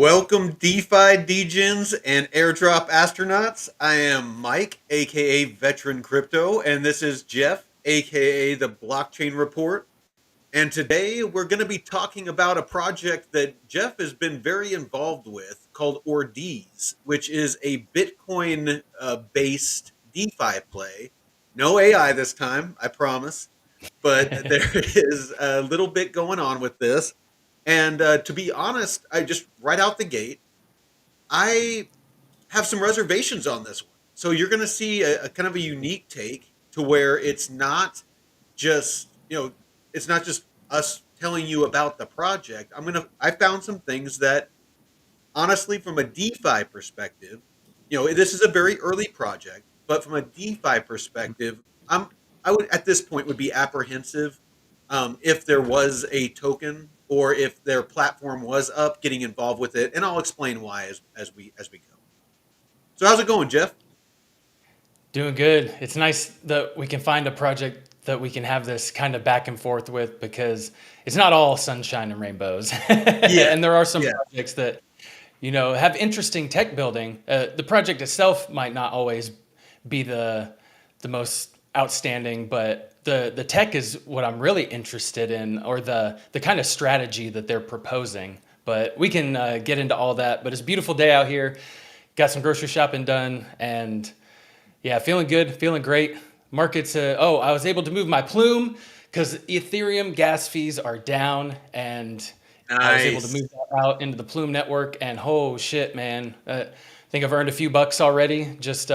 Welcome, DeFi Degens and airdrop astronauts. I am Mike, aka Veteran Crypto, and this is Jeff, aka the Blockchain Report. And today we're going to be talking about a project that Jeff has been very involved with called Ordeez, which is a Bitcoin based DeFi play. No AI this time, I promise. But there is a little bit going on with this. And to be honest, I just right out the gate, I have some reservations on this one. So you're going to see a kind of a unique take to where it's not just, it's not just us telling you about the project. I found some things that honestly, from a DeFi perspective, this is a very early project, but from a DeFi perspective, I would at this point would be apprehensive if there was a token or if their platform was up, getting involved with it, and I'll explain why as we go. So how's it going, Jeff? Doing good. It's nice that we can find a project that we can have this kind of back and forth with because it's not all sunshine and rainbows. Yeah, And there are some yeah, projects that, have interesting tech building. The project itself might not always be the most outstanding, but the tech is what I'm really interested in, or the kind of strategy that they're proposing. But we can get into all that. But it's a beautiful day out here. Got some grocery shopping done, and yeah, feeling good, feeling great. Markets, I was able to move my plume because Ethereum gas fees are down, and I was able to nice. move that out into the plume network. And oh shit, man, I think I've earned a few bucks already just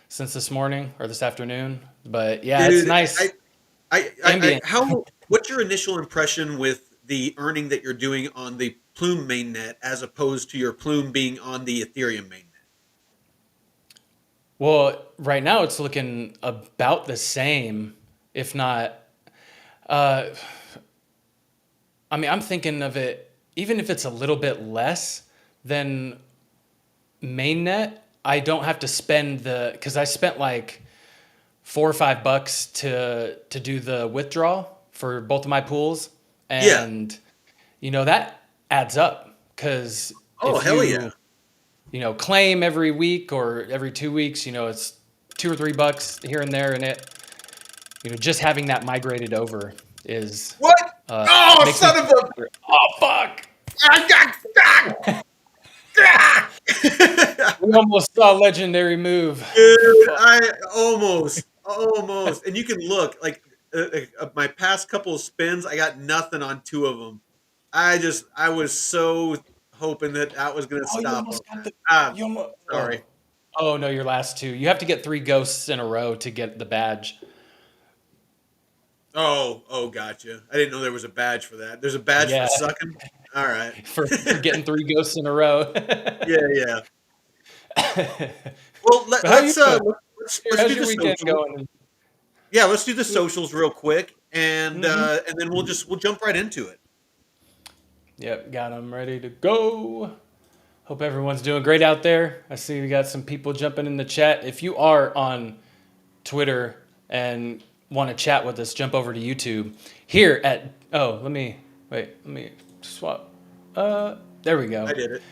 since this morning or this afternoon. But yeah, it's Dude, nice I ambient. how? What's your initial impression with the earning that you're doing on the Plume mainnet as opposed to your Plume being on the Ethereum mainnet? Well, right now it's looking about the same, if not. Uh, I mean, I'm thinking of it, even if it's a little bit less than mainnet, I don't have to spend because I spent like $4 or $5 to do the withdrawal for both of my pools, Yeah. and that adds up because Oh, if hell yeah. claim every week or every 2 weeks, it's $2 or $3 here and there, and just having that migrated over is What? uh, Oh, makes me son of a! feel, oh fuck. I got stuck. Ah! We almost saw a legendary move. Dude, Fuck. I almost, and you can look like my past couple of spins. I got nothing on two of them. I was so hoping that that was going to Oh, you stop them. almost got the. Ah, You almost. sorry. Oh no, your last two. You have to get three ghosts in a row to get the badge. Oh, gotcha. I didn't know there was a badge for that. There's a badge for Yeah, sucking. All right. for getting three ghosts in a row. Yeah, yeah. But Well, how you doing? let's How's do your the weekend socials. going? Yeah, let's do the socials real quick, Mm-hmm. and then we'll jump right into it. Yep, got them ready to go. Hope everyone's doing great out there. I see we got some people jumping in the chat. If you are on Twitter and want to chat with us, jump over to YouTube. Here at let me swap. There we I go. did it.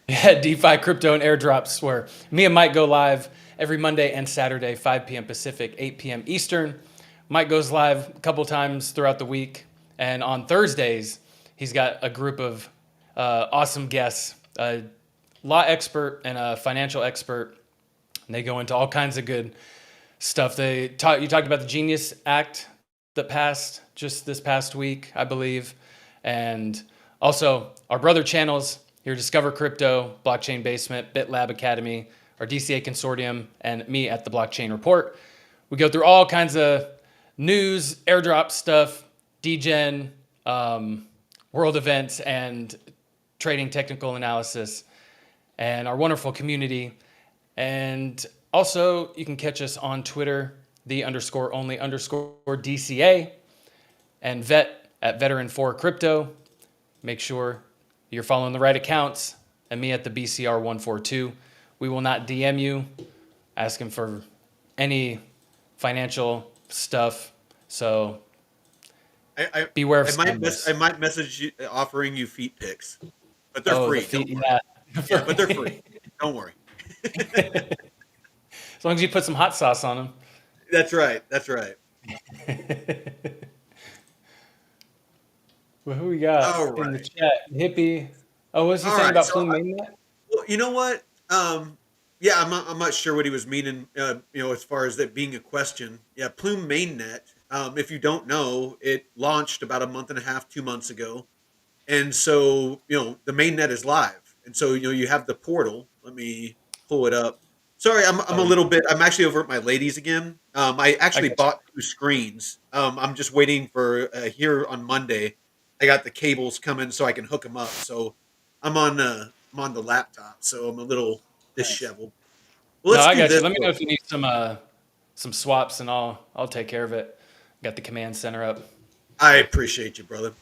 Yeah, DeFi crypto and airdrops where me and Mike go live every Monday and Saturday, 5 p.m. Pacific, 8 p.m. Eastern. Mike goes live a couple times throughout the week, and on Thursdays he's got a group of awesome guests, a law expert and a financial expert. And they go into all kinds of good stuff. You talked about the Genius Act that passed just this past week, I believe, and also our brother channels here: Discover Crypto, Blockchain Basement, BitLab Academy, our DCA Consortium, and me at the Blockchain Report. We go through all kinds of news, airdrop stuff, degen, world events, and trading technical analysis, and our wonderful community. And also, you can catch us on Twitter, the_only_DCA, and Vet at Veteran4Crypto. Make sure you're following the right accounts, and me at the BCR142. We will not DM you asking for any financial stuff. So I beware of I scammers. I might message you offering you feet pics. but they're Oh, the free. feet, Don't worry. yeah. Yeah, but they're free. Don't worry. As long as you put some hot sauce on That's right. That's right. them. Well, who we got All in the right. chat? Hippie. Oh, what was he All saying right. about So, Plume Mainnet? well, you know what? Yeah, I'm not sure what he was meaning. As far as that being a question. Yeah, Plume Mainnet. If you don't know, it launched about a month and a half, 2 months ago. And so, the main net is live. And so, you have the portal. Let me pull it up. Sorry, I'm Oh, a yeah. little bit, I'm actually over at my ladies again. I I actually got you. bought two screens. I'm just waiting for here on Monday. I got the cables coming so I can hook them up. So I'm on the laptop, so I'm a little Nice. disheveled. Well, No, let's I do got you. this Let me know real if you need some swaps, and I'll take care of it. Got the command center up. I appreciate you, brother.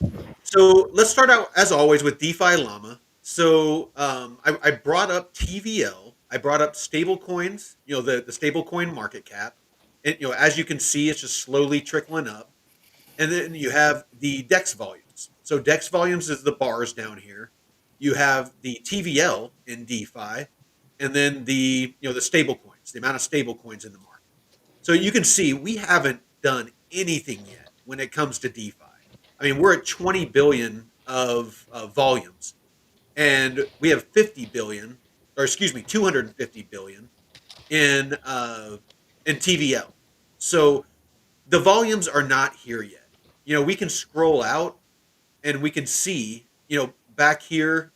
So let's start out as always with DeFi Llama. So I brought up TVL. I brought up stable coins. The stable coin market cap, and as you can see, it's just slowly trickling up. And then you have the DEX volumes. So DEX volumes is the bars down here. You have the TVL in DeFi, and then the stable coins, the amount of stable coins in the market. So you can see we haven't done anything yet when it comes to DeFi. I mean, we're at 20 billion of volumes, and we have 50 billion, or excuse me, 250 billion in TVL. So the volumes are not here yet. We can scroll out and we can see, back here,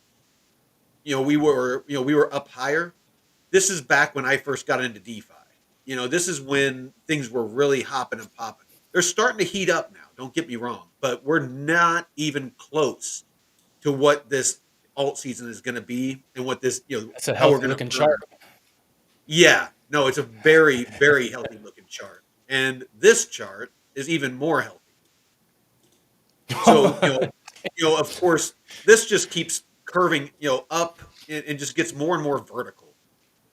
we were up higher. This is back when I first got into DeFi. This is when things were really hopping and popping. They're starting to heat up now, don't get me wrong, but we're not even close to what this alt season is going to be and what this, That's a how we're healthy going to looking chart. earn. Yeah, no, it's a very, very healthy looking chart. And this chart is even more healthy. So, of course, this just keeps curving, up and just gets more and more vertical.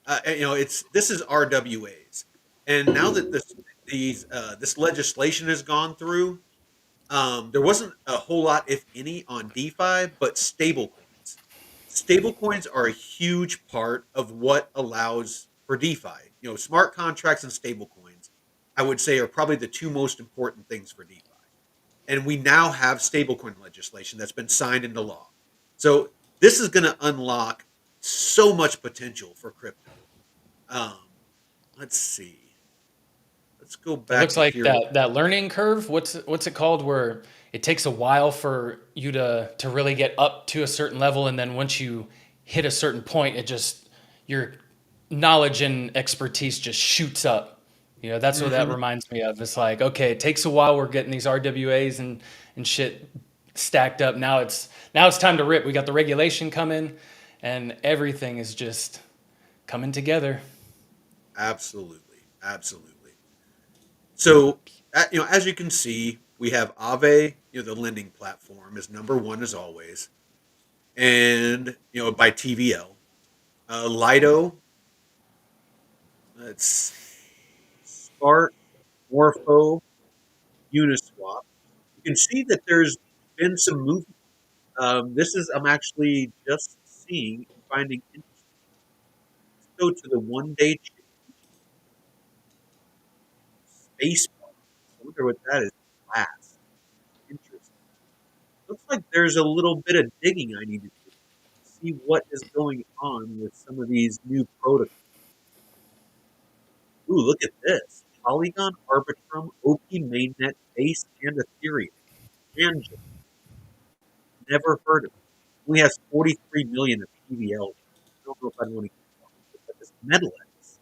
This is RWAs, and now that this legislation has gone through, there wasn't a whole lot, if any, on DeFi, but stablecoins. Stablecoins are a huge part of what allows for DeFi. Smart contracts and stablecoins, I would say, are probably the two most important things for DeFi. And we now have stablecoin legislation that's been signed into law. So this is going to unlock so much potential for crypto. Um, let's see. Let's go It back looks to like here. that learning curve. What's it called? Where it takes a while for you to really get up to a certain level, and then once you hit a certain point, it just your knowledge and expertise just shoots up. That's what that Mhm. reminds me of. It's like, okay, it takes a while. We're getting these RWAs and shit stacked up. Now it's time to rip. We got the regulation coming, and everything is just coming together. Absolutely, absolutely. So, as you can see, we have Aave, the lending platform, is number one as always, and by TVL. Lido, let's see, Spark, Morpho, Uniswap. You can see that there's been some movement. I'm actually just seeing and finding interesting. Let's go to the 1 day space bar. I wonder what that is. Glass. Interesting. Looks like there's a little bit of digging I need to do to see what is going on with some of these new protocols. Ooh, look at this. Polygon, Arbitrum, OP Mainnet, Base, and Ethereum. Tangent. Never heard of it. Only has 43 million of PVL. I don't know if I'd want to keep up with it, but this Metalex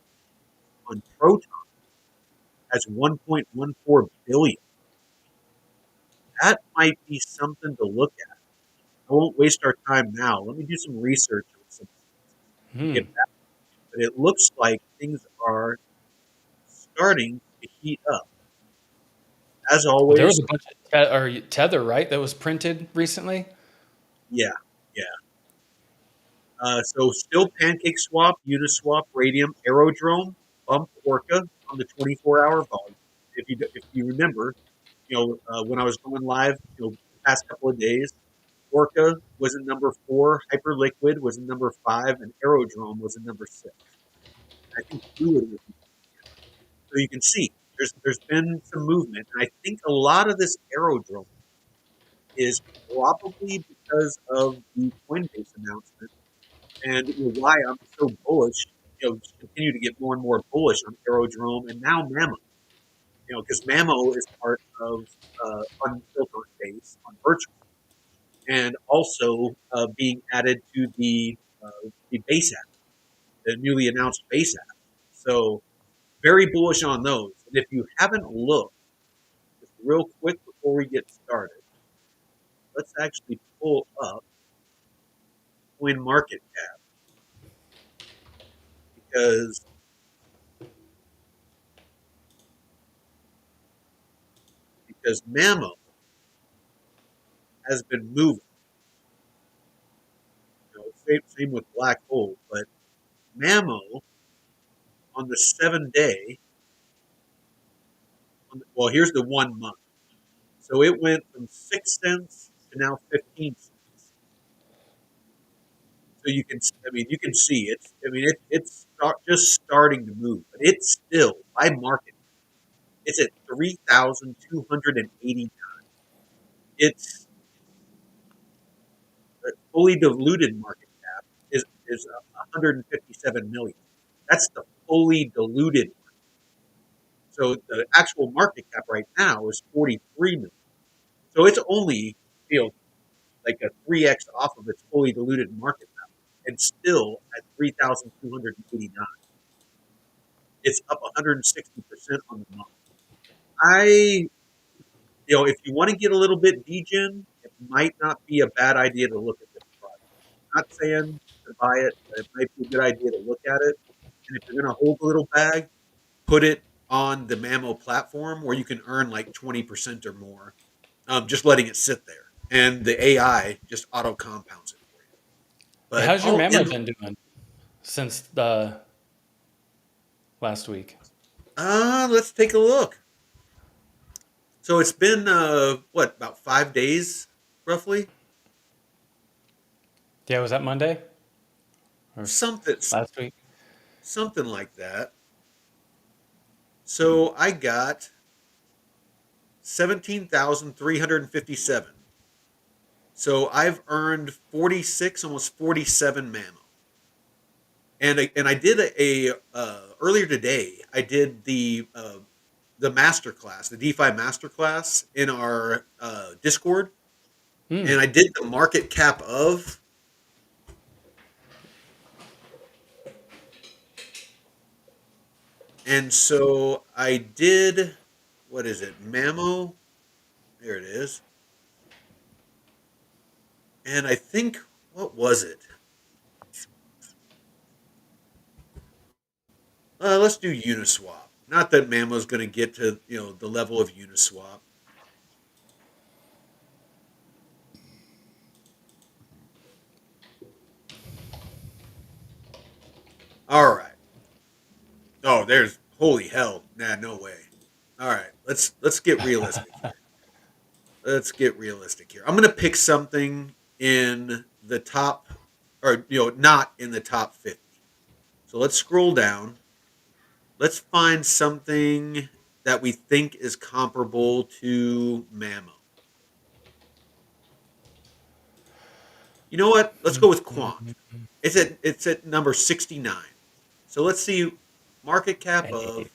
on Proton has 1.14 billion. That might be something to look at. I won't waste our time now. Let me do some research on some and Hmm. get back. But it looks like things are starting to heat up. As Well, there was always, a bunch of Tether, right? That was printed recently. yeah, yeah. So still Pancake Swap, Uniswap, Radium, Aerodrome, Bump, Orca on the 24-hour volume. If you remember, when I was going live, the past couple of days, Orca was in number 4, Hyperliquid was in number 5, and Aerodrome was in number 6. I think Fluid was in. So you can see there's been some movement, and I think a lot of this Aerodrome is probably because of the Coinbase announcement, and why I'm so bullish. Just continue to get more and more bullish on Aerodrome and now Mammo. Because Mammo is part of unfiltered base on virtual, and also being added to the base app, the newly announced base app. So very bullish on those. And if you haven't looked, just real quick before we get started, let's actually pull up Coin Market Cap because Mammo has been moving. Same with Black Hole, but Mammo on the 7 day. Well, here's the 1 month. So it went from 6 cents to now 15 cents. So you can see it's just starting to move, but it's still by market. It's at 3,280. It's a fully diluted market cap is 157 million. That's the fully diluted. So the actual market cap right now is 43 million. So it's only like a 3x off of its fully diluted market cap, and still at 3,289. It's up 160% on the month. If you want to get a little bit degen, it might not be a bad idea to look at this product. I'm not saying to buy it, but it might be a good idea to look at it. And if you're going to hold a little bag, put it on the Mammo platform where you can earn like 20% or more, just letting it sit there. And the AI just auto compounds it for you. But How's your Mammo been doing since the last week? Let's take a look. So it's been about 5 days, roughly. Yeah, was that Monday or Something, last week? something like that. So I got 17,357. So I've earned 46, almost 47 Mammo. And I did a earlier today. I did the masterclass, the DeFi masterclass in our Discord, and I did the market cap of. And so I did, what is it, Mammo? There it is. And I think, what was it? Let's do Uniswap. Not that Mammo's going to get to the level of Uniswap. All right. Oh, there's holy hell. Nah, no way. All right, let's get realistic here. Let's get realistic here. I'm going to pick something in the top, or not in the top 50. So let's scroll down. Let's find something that we think is comparable to Mammo. You know what? Let's go with Quant. It's at number 69. So let's see market cap of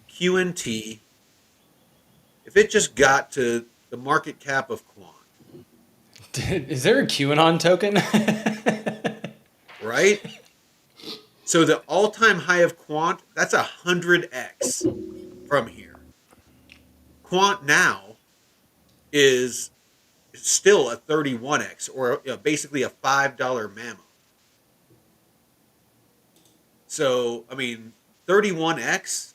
QNT. If it just got to the market cap of Quant, Is there a QAnon token? right? So the all-time high of Quant, that's 100x from here. Quant now is still a 31x, or basically a $5 Mammo. So, 31x.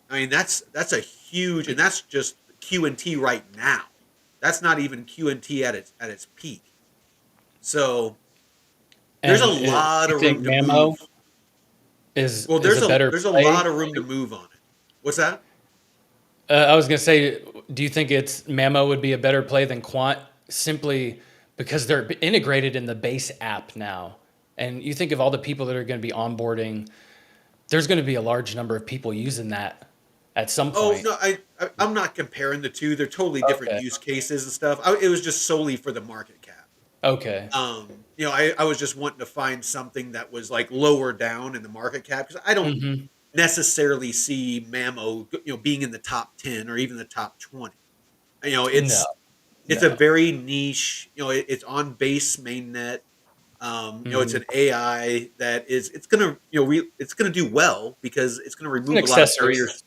That's a huge, and that's just QNT right now. That's not even QNT at its peak. So there's a lot of room to move. Well, there's a lot of room to move on it. What's that? I was gonna say, do you think Mammo would be a better play than Quant, simply because they're integrated in the base app now. And you think of all the people that are going to be onboarding, there's going to be a large number of people using that at some Oh point. no, I'm not comparing the two. They're totally different Okay. use cases and stuff. It was just solely for the market cap. Okay. I was just wanting to find something that was like lower down in the market cap because I don't Hmm. necessarily see Mammo, being in the top 10 or even the top 20. You know, No, it's a no. very niche. It's on base mainnet. It's Hmm. an AI that it's gonna it's gonna do well because it's gonna It's an remove a lot of accessory. barriers.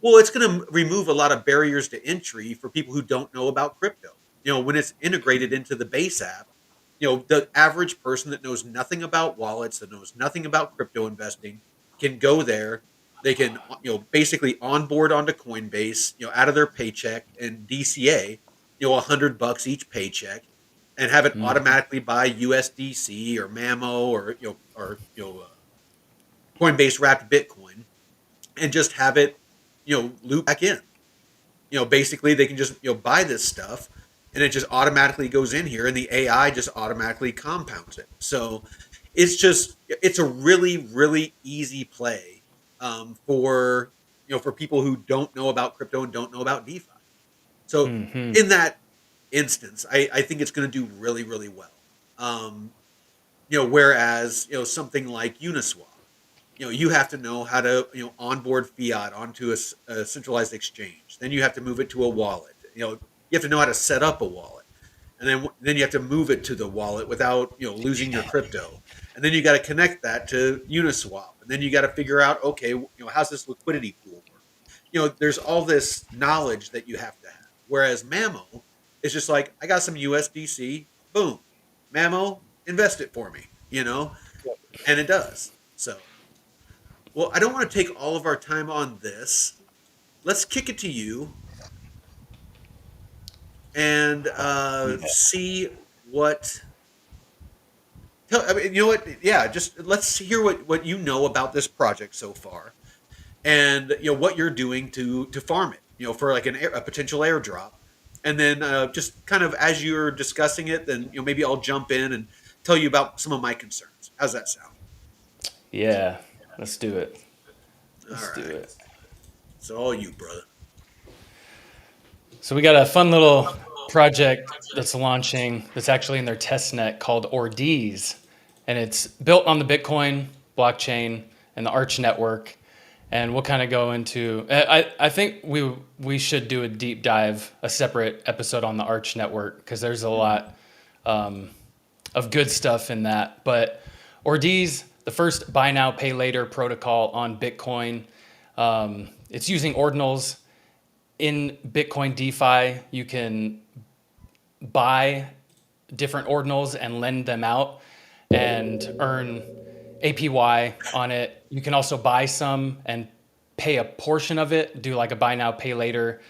Well, it's going to remove a lot of barriers to entry for people who don't know about crypto. When it's integrated into the base app, the average person that knows nothing about wallets, that knows nothing about crypto investing, can go there. They can, basically onboard onto Coinbase, out of their paycheck and DCA, $100 each paycheck, and have it Hmm. automatically buy USDC or Mammo or Coinbase wrapped Bitcoin, and just have it, loop back in. Basically they can just, buy this stuff and it just automatically goes in here and the AI just automatically compounds it. So it's a really, really easy play for for people who don't know about crypto and don't know about DeFi. So Hmm. in that instance, I think it's going to do really, really well. Um, whereas something like Uniswap, you have to know how to onboard fiat onto a centralized exchange. Then you have to move it to a wallet. You have to know how to set up a wallet, and then you have to move it to the wallet without losing your crypto. And then you got to connect that to Uniswap, and then you got to figure out, okay, how's this liquidity pool work? There's all this knowledge that you have to have. Whereas Mammo is just like, I got some USDC, boom, Mammo, invest it for me, and it does. So, well, I don't want to take all of our time on this. Let's kick it to you and Yeah. see what. I mean, you know what? Yeah, just let's hear what you know about this project so far, and what you're doing to farm it. For like a potential airdrop, and then just kind of as you're discussing it, then maybe I'll jump in and tell you about some of my concerns. How's that sound? Yeah. Let's do it. All Let's do right. it. So all you, brother. So we got a fun little project that's launching that's actually in their test net called Ordeez. And it's built on the Bitcoin blockchain and the Arch network. And we'll kind of go into I think we should do a deep dive, a separate episode on the Arch network because there's a Mhm. lot of good stuff in that. But Ordeez, the first buy now, pay later protocol on Bitcoin, it's using ordinals. In Bitcoin DeFi, you can buy different ordinals and lend them out and earn APY on it. You can also buy some and pay a portion of it, do like a buy now, pay later.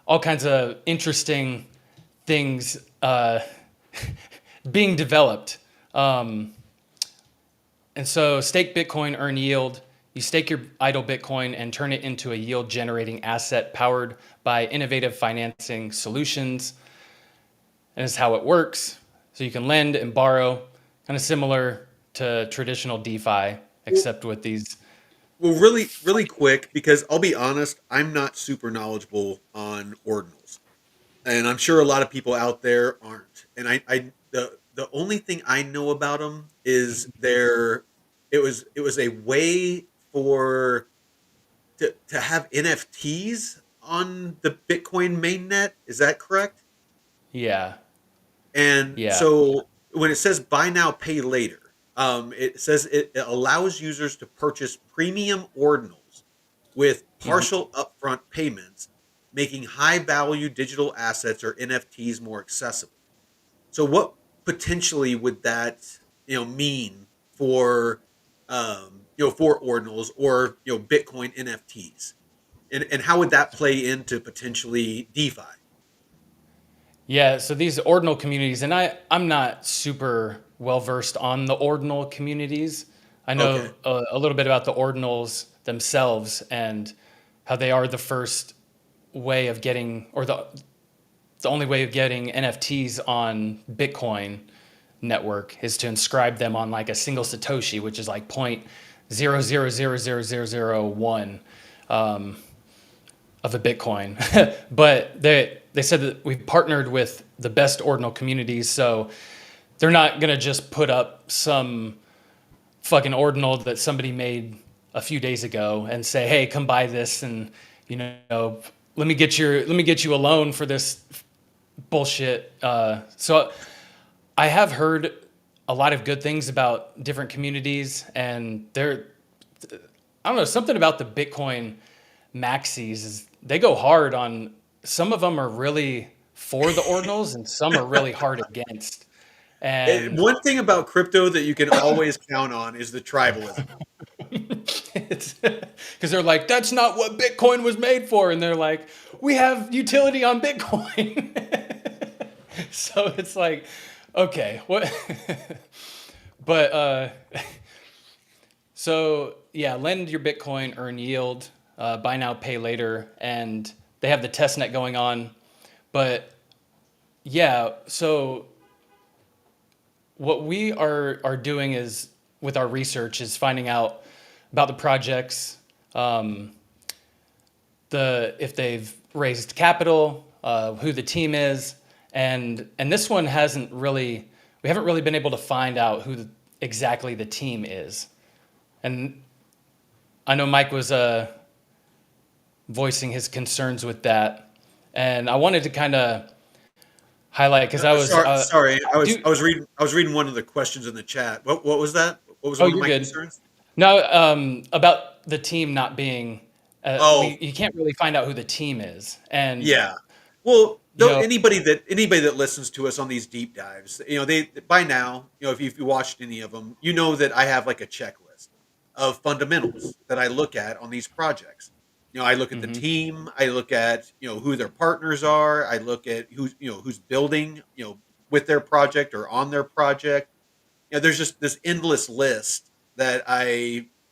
All kinds of interesting things being developed. And so stake Bitcoin, earn yield. You stake your idle Bitcoin and turn it into a yield generating asset powered by innovative financing solutions. And this is how it works. So you can lend and borrow, kind of similar to traditional DeFi, Well, except with these. Well, really, really quick, because I'll be honest, I'm not super knowledgeable on ordinals, and I'm sure a lot of people out there aren't. And the only thing I know about them is it was a way for to have NFTs on the Bitcoin mainnet. Is that correct? Yeah, And yeah. so when it says buy now, pay later, it says it allows users to purchase premium ordinals with Mhm. partial upfront payments, making high value digital assets or NFTs more accessible. So what potentially would that mean for for ordinals or Bitcoin NFTs? And how would that play into potentially DeFi? Yeah, so these ordinal communities, and I'm not super well versed on the ordinal communities. I Okay. know a little bit about the ordinals themselves and how they are the first way of getting, or the only way of getting NFTs on Bitcoin network is to inscribe them on like a single Satoshi, which is like 0.00000001 of a Bitcoin. But they said that we've partnered with the best ordinal communities, so they're not gonna just put up some fucking ordinal that somebody made a few days ago and say, "Hey, come buy this," and let me get you a loan for this bullshit. So I have heard a lot of good things about different communities, and I don't know, something about the Bitcoin maxis is they go hard on. Some of them are really for the ordinals, and some are really hard against. And One thing about crypto that you can always count on is the tribalism. it's because they're like, that's not what Bitcoin was made for, and they're like, we have utility on Bitcoin. So it's like, okay, what? But so yeah, lend your Bitcoin, earn yield, buy now, pay later, and they have the testnet going on. But yeah, so what we are doing is with our research is finding out about the projects, if they've raised capital, who the team is, and this one we haven't really been able to find out who exactly the team is. And I know Mike was voicing his concerns with that, and I wanted to kind of highlight because I was Sorry, I was reading one of the questions in the chat. What was that? What was oh, one of you're my good. concerns? No, about the team not being, Oh, you can't really find out who the team is, and yeah. Well, you though know, anybody that listens to us on these deep dives, they by now, if you watched any of them, you know that I have like a checklist of fundamentals that I look at on these projects. I look at the mhm, team, I look at who their partners are, I look at who's building with their project or on their project. There's just this endless list that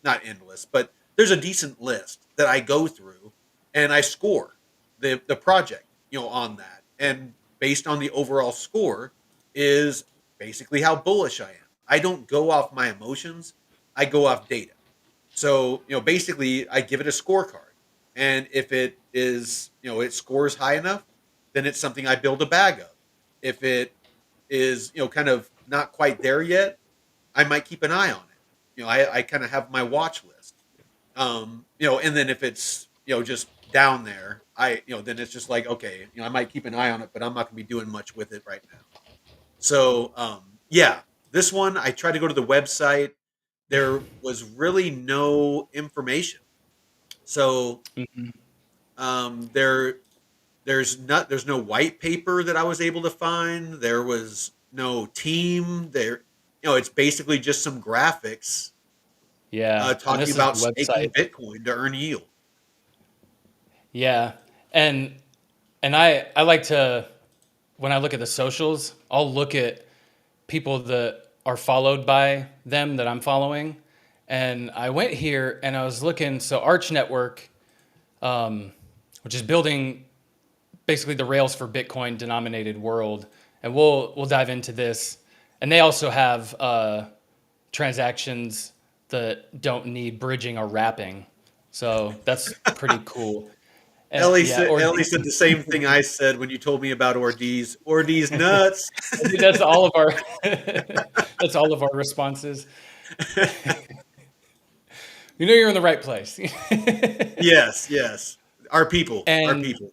not endless, but there's a decent list that I go through and I score the project, on that. And based on the overall score is basically how bullish I am. I don't go off my emotions, I go off data. So, basically I give it a scorecard. And if it scores high enough, then it's something I build a bag of. If it is, kind of not quite there yet, I might keep an eye on it. I kind of have my watch list. And then if it's, just down there, then it's just like, okay, I might keep an eye on it, but I'm not gonna be doing much with it right now. So, yeah, this one, I tried to go to the website. There was really no information. So, mhm. um, there, there's no white paper that I was able to find. There was no team there. It's basically just some graphics Yeah, and talking this is the about website. staking Bitcoin to earn yield. Yeah, and I like to, when I look at the socials, I'll look at people that are followed by them that I'm following, and I went here and I was looking. So Arch Network, which is building basically the rails for Bitcoin denominated world, and we'll dive into this. And they also have transactions that don't need bridging or wrapping, so that's pretty cool. And yeah, Ellie said the same thing I said when you told me about Ordeez. Ordeez nuts. dude, that's all of our that's all of our responses. You know you're in the right place. Yes, yes. Our people, our And people.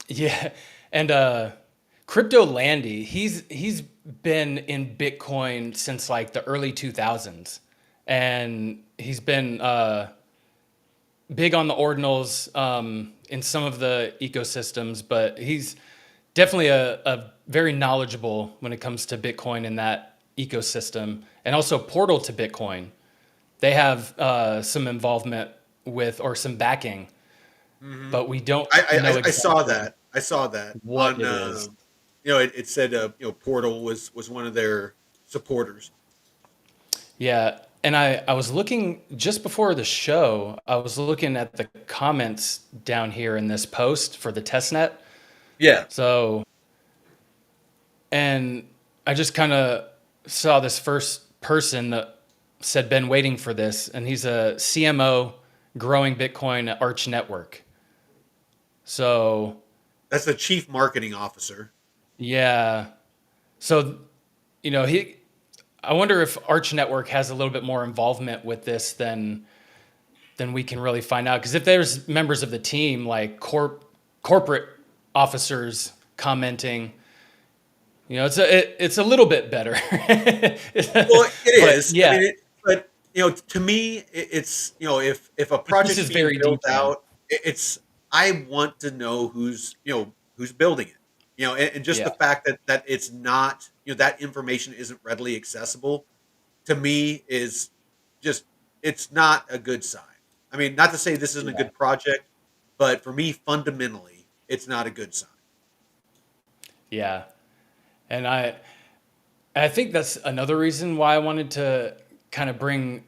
yeah, and Crypto Landy, he's been in Bitcoin since like the early 2000s, and he's been big on the ordinals in some of the ecosystems, but he's definitely a very knowledgeable when it comes to Bitcoin in that ecosystem, and also Portal to Bitcoin. They have some involvement with or some backing, Hmm. but we don't I, know I saw exactly that. I saw that what on. it is. It said Portal was one of their supporters. Yeah. And I was looking just before the show, I was looking at the comments down here in this post for the testnet. Yeah. So And I just kind of saw this first person that said, been waiting for this. And he's a CMO growing Bitcoin at Arch Network. So, That's the chief marketing officer. yeah. So, I wonder if Arch Network has a little bit more involvement with this than we can really find out. Because if there's members of the team, like corporate officers commenting, it's a little bit better. Well, it But is. I yeah, mean, but to me, it's if a but this project's is being very built detailed. out, it's I want to know who's building it. And just the Yeah, fact that it's not that information isn't readily accessible to me is just it's not a good sign. I mean, not to say this isn't a yeah, good project, but for me, fundamentally, it's not a good sign. yeah. And I think that's another reason why I wanted to kind of bring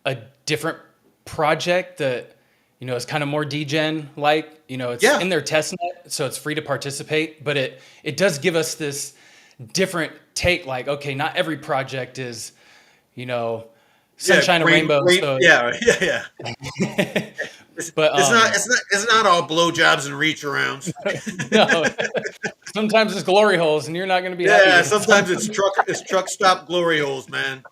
a different project that is kind of more degen like. It's Yeah, in their test net, so it's free to participate, but it does give us this different take. Like, okay, not every project is you know yeah, sunshine and rainbows. So, yeah, yeah, yeah. It's, but it's not all blowjobs and reach arounds. no, sometimes it's glory holes, and you're not going to be happy Yeah, with it. sometimes it's truck stop glory holes, man.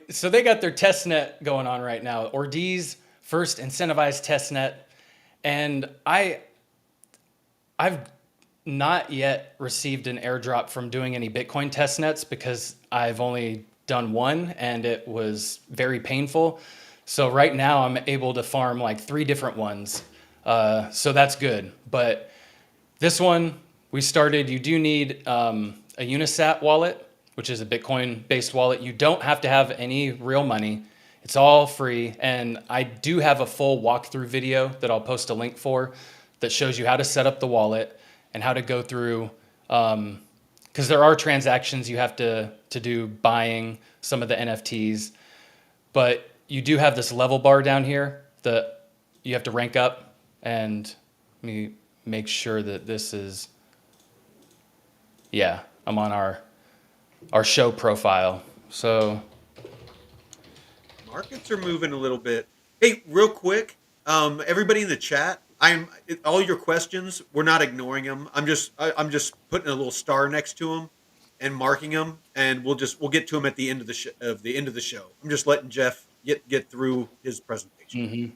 So they got their test net going on right now. Ordeez first incentivized test net, and I've not yet received an airdrop from doing any Bitcoin test nets because I've only done one and it was very painful. So right now I'm able to farm like three different ones. So that's good. But this one we started, you do need a Unisat wallet, which is a Bitcoin based wallet. You don't have to have any real money. It's all free. And I do have a full walkthrough video that I'll post a link for that shows you how to set up the wallet and how to go through, because there are transactions you have to do buying some of the NFTs, but you do have this level bar down here that you have to rank up. And let me make sure that this is, yeah, I'm on our show profile. So Markets are moving a little bit. Hey, real quick, everybody in the chat, all your questions. We're not ignoring them. I'm just putting a little star next to them and marking them, and we'll get to them at the end of the end of the show. I'm just letting Jeff get through his presentation. mhm.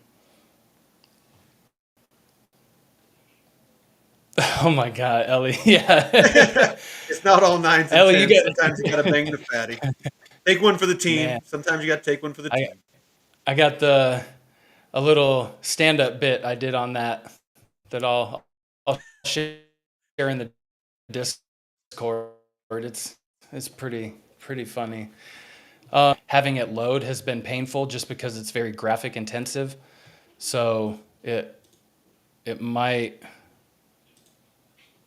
Oh my God, Ellie. Yeah. It's not all nines and Ellie, you tens. get, Sometimes you got to bang the fatty. Take one for the team. man, Sometimes you got to take one for the I team. I got a little stand-up bit I did on that I'll share in the Discord. It's pretty funny. Having it load has been painful just because it's very graphic intensive. So it might.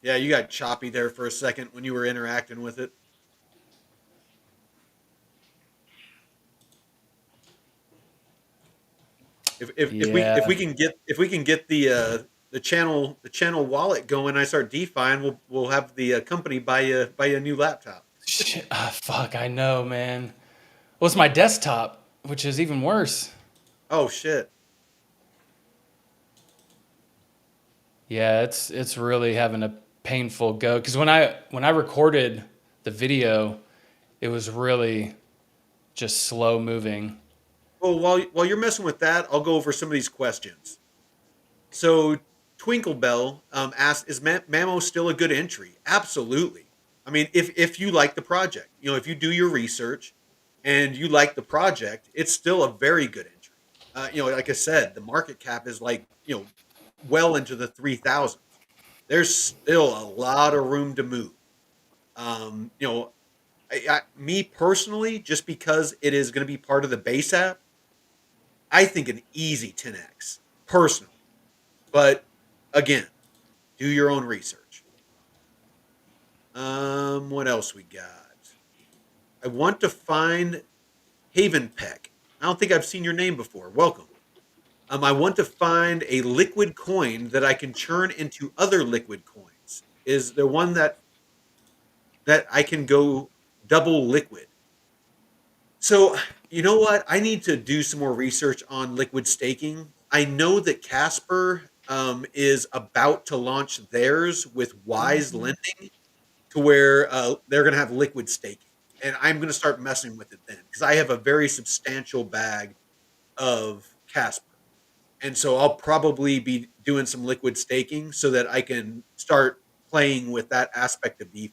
Yeah, you got choppy there for a second when you were interacting with it. If Yeah. we can get the channel wallet going, I start DeFi, we'll have the company buy you a new laptop. Shit, fuck, I know, man. Well, it's my desktop, which is even worse. Oh shit! Yeah, it's really having a painful go because when I recorded the video, it was really just slow moving. Well, while you're messing with that, I'll go over some of these questions. So Twinklebell asked, "Is Mamo still a good entry?" Absolutely. I mean, if you like the project, if you do your research and you like the project, it's still a very good entry. Like I said, the market cap is like well into the 3,000s. There's still a lot of room to move. Um, you know, me personally, just because it is going to be part of the base app, I think an easy 10x personally. But again, do your own research. What else we got? I want to find Haven Peck. I don't think I've seen your name before. Welcome. I want to find a liquid coin that I can churn into other liquid coins. Is there one that I can go double liquid? So, you know what? I need to do some more research on liquid staking. I know that Casper is about to launch theirs with Wise Lending to where they're going to have liquid staking. And I'm going to start messing with it then because I have a very substantial bag of Casper. And so I'll probably be doing some liquid staking so that I can start playing with that aspect of DeFi.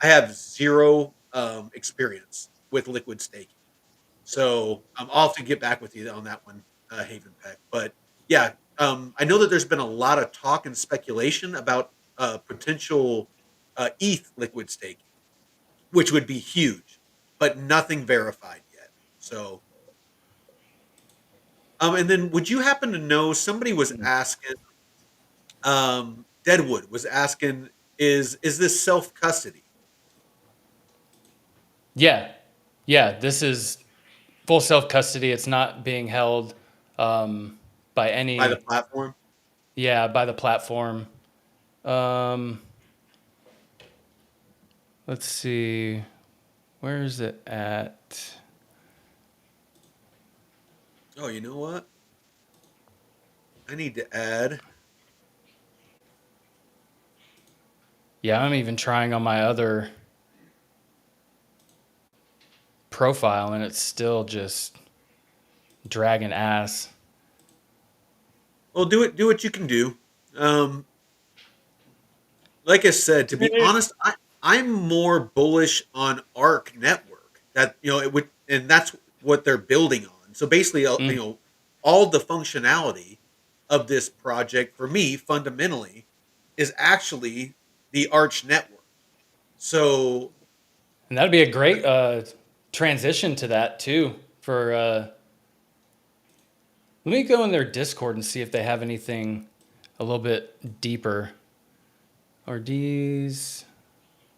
I have zero experience with liquid staking. So I'll have to get back with you on that one, Haven Peck. But yeah, I know that there's been a lot of talk and speculation about potential ETH liquid staking, which would be huge, but nothing verified yet. So, and then would you happen to know somebody was asking, Deadwood was asking, is this self custody Yeah, yeah. This is full self custody. It's not being held by by the any, platform? yeah, by the platform. Um, let's see, where is it at? Oh, you know what? I need to add. Yeah, I'm even trying on my other profile, and it's still just dragging ass. Well, do it. Do what you can do. Um, like I said, to be honest, I'm more bullish on Arc Network. That it would, and that's what they're building on. So basically, Mm. all the functionality of this project for me fundamentally is actually the Arch network. So And that'd be a great transition to that too. For let me go in their Discord and see if they have anything a little bit deeper. Ordeez.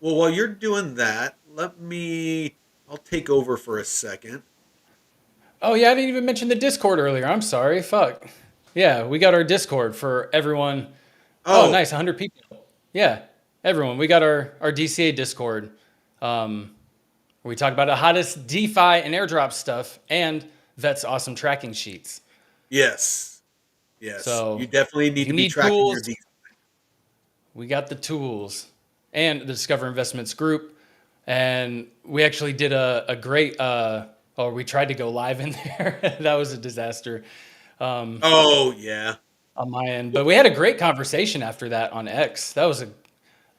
well, while you're doing that, I'll take over for a second. Oh yeah, I didn't even mention the Discord earlier. I'm sorry. Fuck. Yeah, we got our Discord for everyone. Oh, Oh, nice, 100 people. Yeah, everyone. We got our DCA Discord. Um, where we talk about the hottest DeFi and airdrop stuff and Vet's awesome tracking sheets. yes, yes. You So definitely if need you to be need tracking tools, your D. we got the tools and the Discover Investments group. And we actually did a great, or we tried to go live in there. That was a disaster Oh yeah. on my end. But we had a great conversation after that on X. That was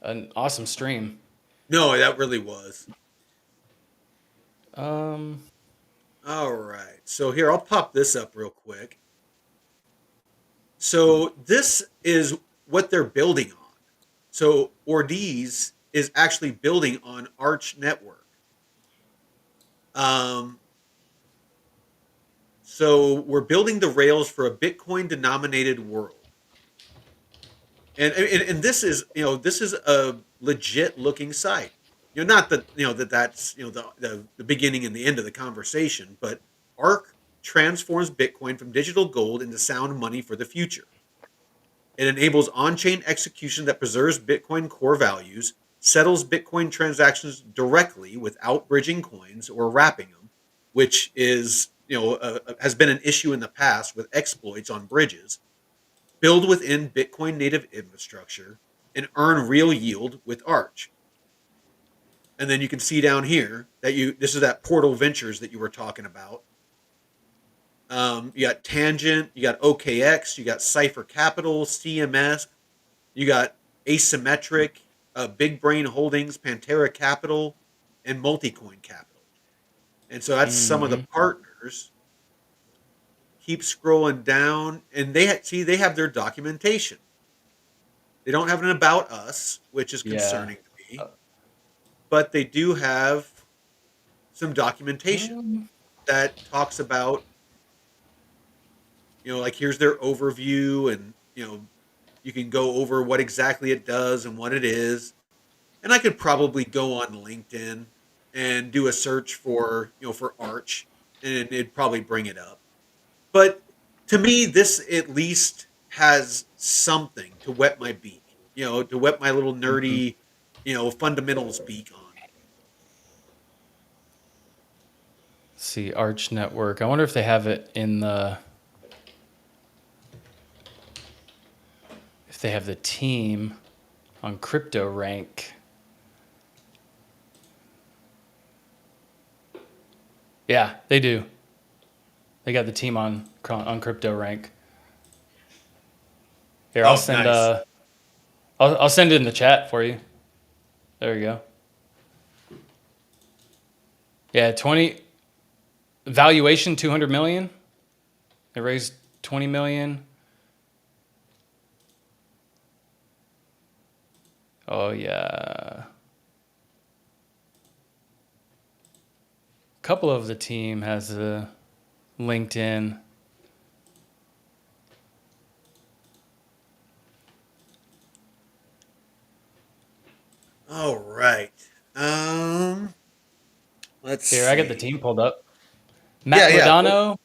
an awesome stream. No, that really was. Um, All right. So here, I'll pop this up real quick. So this is what they're building on. So Ordeez is actually building on Arch Network. Um, so we're building the rails for a Bitcoin denominated world. And this is this is a legit looking site. Not that that's the beginning and the end of the conversation, but Arc transforms Bitcoin from digital gold into sound money for the future. It enables on-chain execution that preserves Bitcoin core values, settles Bitcoin transactions directly without bridging coins or wrapping them, which is has been an issue in the past with exploits on bridges. Build within Bitcoin native infrastructure, and earn real yield with Arch. And then you can see down here that this is that Portal Ventures that you were talking about. You got Tangent, you got OKX, you got Cipher Capital, CMS, you got Asymmetric, Big Brain Holdings, Pantera Capital, and Multicoin Capital. And so that's some of the mhm. partners. Keep scrolling down, and they have their documentation. They don't have an about us, which is Yeah. concerning to me, but they do have some documentation Um, that talks about, like here's their overview, and you can go over what exactly it does and what it is. And I could probably go on LinkedIn and do a search for Arch, and it'd probably bring it up. But to me, this at least has something to wet my beak. To wet my little Mhm. nerdy, fundamentals beak on. Let's see, Arch Network. I wonder if they have it in the, if they have the team on Crypto Rank. Yeah, they do. They got the team on Crypto Rank. Here, Oh, nice. I'll send it in the chat for you. There you go. Yeah, 20 valuation 200 million. They raised 20 million. Oh yeah. A couple of the team has a LinkedIn. All right. Let's Here, I got the see. team pulled up. Yeah, Matt yeah. Modano.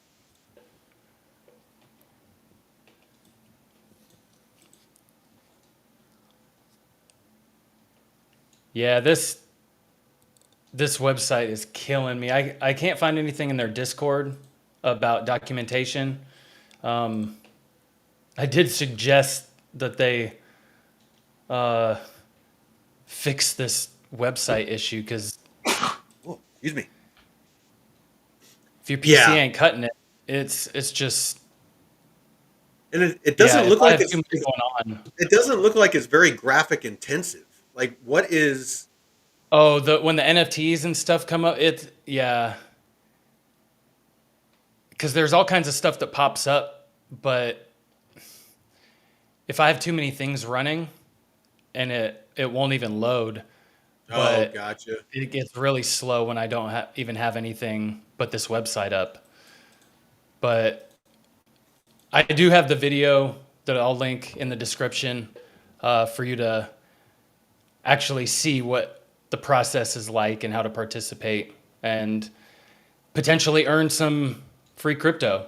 Yeah, this website is killing me. I can't find anything in their Discord about documentation. Um, I did suggest that they fix this website issue because Oh, excuse me. if your PC Yeah, ain't cutting it, it's just and it yeah. doesn't If look I like have too much going on, it doesn't look like it's very graphic intensive. Like, what is? oh, the when the NFTs and stuff come up, it's yeah, because there's all kinds of stuff that pops up, but if I have too many things running and it won't even load, Oh, but gotcha. it gets really slow when I don't even have anything but this website up. But I do have the video that I'll link in the description for you to actually see what the process is like and how to participate and potentially earn some free crypto.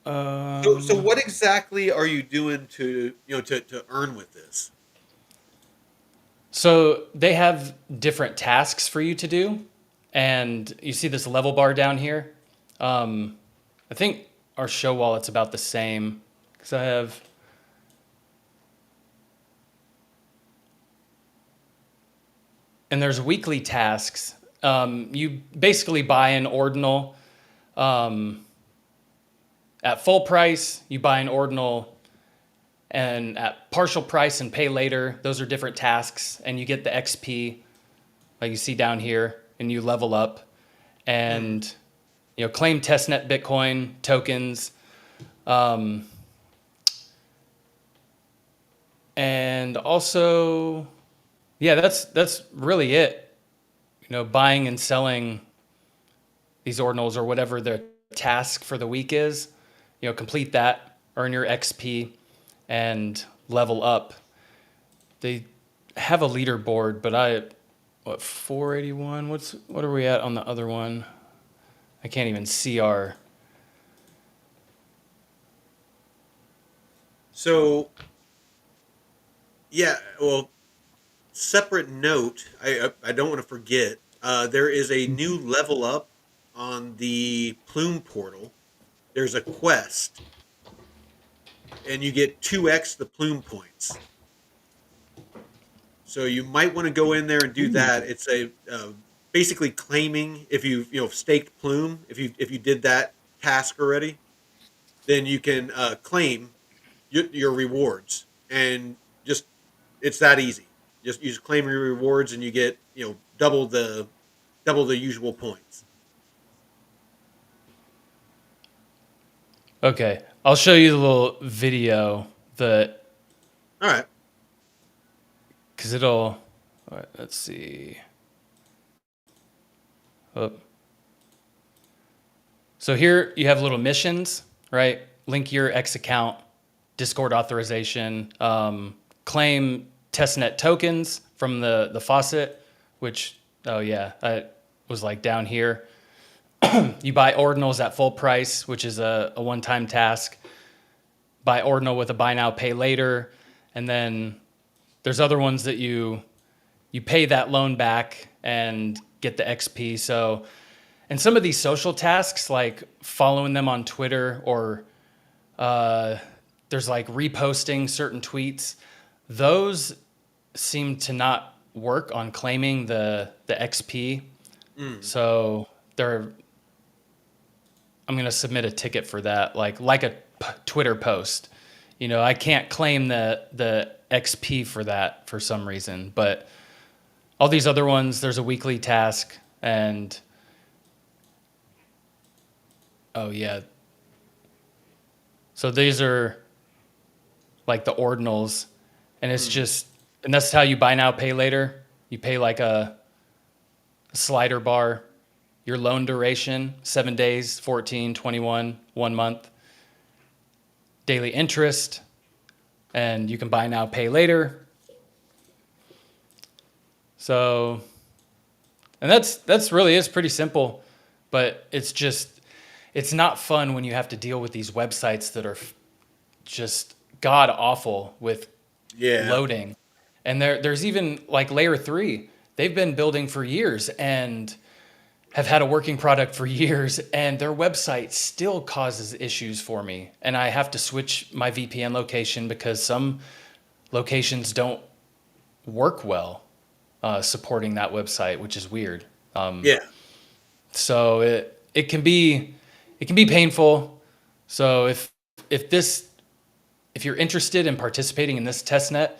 So what exactly are you doing to earn with this? So they have different tasks for you to do, and you see this level bar down here. I think our show wallet's about the same because I have. And there's weekly tasks. You basically buy an ordinal at full price. You buy an ordinal and at partial price and pay later. Those are different tasks, and you get the XP like you see down here, and you level up Hmm. and claim testnet Bitcoin tokens. Um, and also, yeah, that's really it. Buying and selling these ordinals or whatever their task for the week is. Complete that, earn your XP, and level up. They have a leaderboard, but 481? What are we at on the other one? I can't even see our. So yeah, well, separate note. I don't want to forget. There is a new level up on the Plume portal. There's a quest, and you get 2x the Plume points. So you might want to go in there and do that. It's a basically claiming if you've staked Plume. If you did that task already, then you can claim your rewards, and just it's that easy. Just you just claim your rewards, and you get double the usual points. Okay, I'll show you the little video that All right. because it'll. All right, let's see. Oh. So here you have little missions, right? Link your X account, Discord authorization, claim testnet tokens from the faucet, which oh yeah, I was like down here. You buy ordinals at full price, which is a one-time task. Buy ordinal with a buy now, pay later, and then there's other ones that you pay that loan back and get the XP. So, and some of these social tasks, like following them on Twitter or there's like reposting certain tweets, those seem to not work on claiming the XP. So I'm going to submit a ticket for that, like a Twitter post. I can't claim the XP for that for some reason, but all these other ones, there's a weekly task, and oh yeah. So these are like the ordinals, and it's just, and that's how you buy now, pay later. You pay like a slider bar, your loan duration, 7 days, 14, 21, 1 month, daily interest, and you can buy now, pay later. So, and that's really is pretty simple, but it's not fun when you have to deal with these websites that are just god awful with loading. And there's even like layer 3. They've been building for years and have had a working product for years, and their website still causes issues for me. And I have to switch my VPN location because some locations don't work well supporting that website, which is weird. So it can be painful. So if you're interested in participating in this testnet,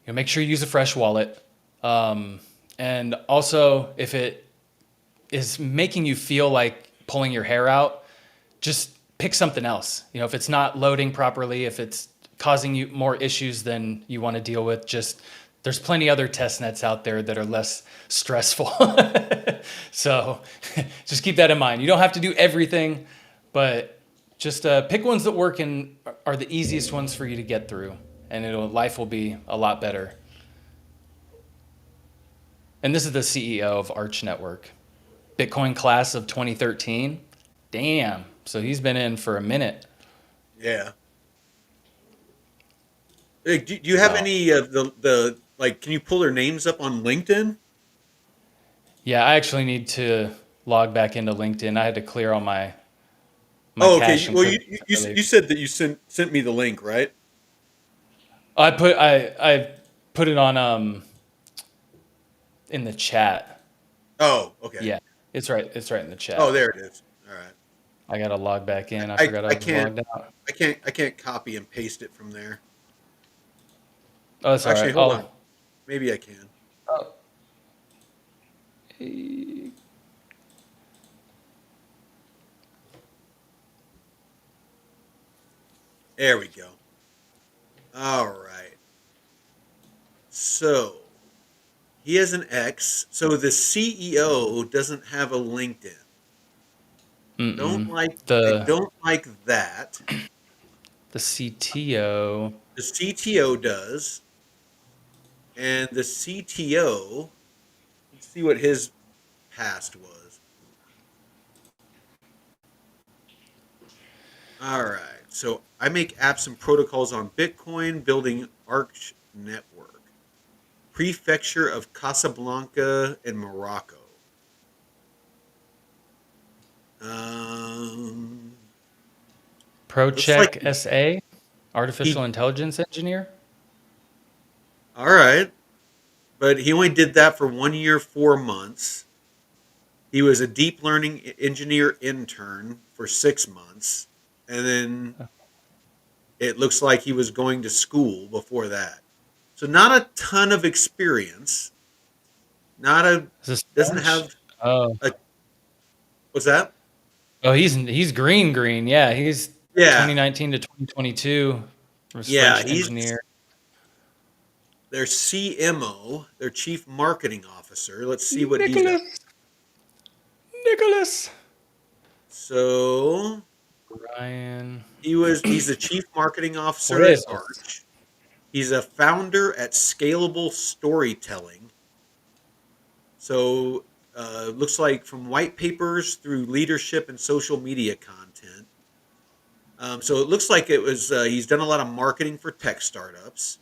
make sure you use a fresh wallet. And also, if it is making you feel like pulling your hair out, just pick something else. If it's not loading properly, if it's causing you more issues than you want to deal with, there's plenty other test nets out there that are less stressful. So just keep that in mind. You don't have to do everything, but just pick ones that work and are the easiest ones for you to get through, and life will be a lot better. And this is the CEO of Arch Network. Bitcoin class of 2013. Damn. So he's been in for a minute. Yeah. Hey, do you have any of the like? Can you pull their names up on LinkedIn? Yeah, I actually need to log back into LinkedIn. I had to clear all my Oh, cache okay. and Well, crypto. you said that you sent me the link, right? I put it on in the chat. Oh, okay. Yeah, it's right in the chat. Oh, there it is. All right. I gotta log back in. I I, forgot I I was can't logged out. I can't copy and paste it from there. Oh, that's all Actually, right. hold on. Maybe I can. Oh, There we go. All right. So he has an X. So the CEO doesn't have a LinkedIn. I the don't like that. CTO. The CTO does, and the CTO. Let's see what his past was. All right. So I make apps and protocols on Bitcoin, building Arch Network. Prefecture of Casablanca in Morocco. Um, looks like ProCheck SA, artificial intelligence engineer. all right, but he only did that for 1 year, 4 months. He was a deep learning engineer intern for 6 months, and then it looks like he was going to school before that. So not a ton of experience. Not a Is this doesn't French? have Oh, a what's that? oh, he's green. Yeah, he's Yeah, 2019 to 2022. Was yeah. French He's engineer. their CMO, their chief marketing officer. Let's see what he does. Nicholas. Nicholas. So Ryan. he's the chief marketing officer Por at eso. Arch. He's a founder at Scalable Storytelling. So Looks like from white papers through leadership and social media content. So it looks like it was he's done a lot of marketing for tech startups.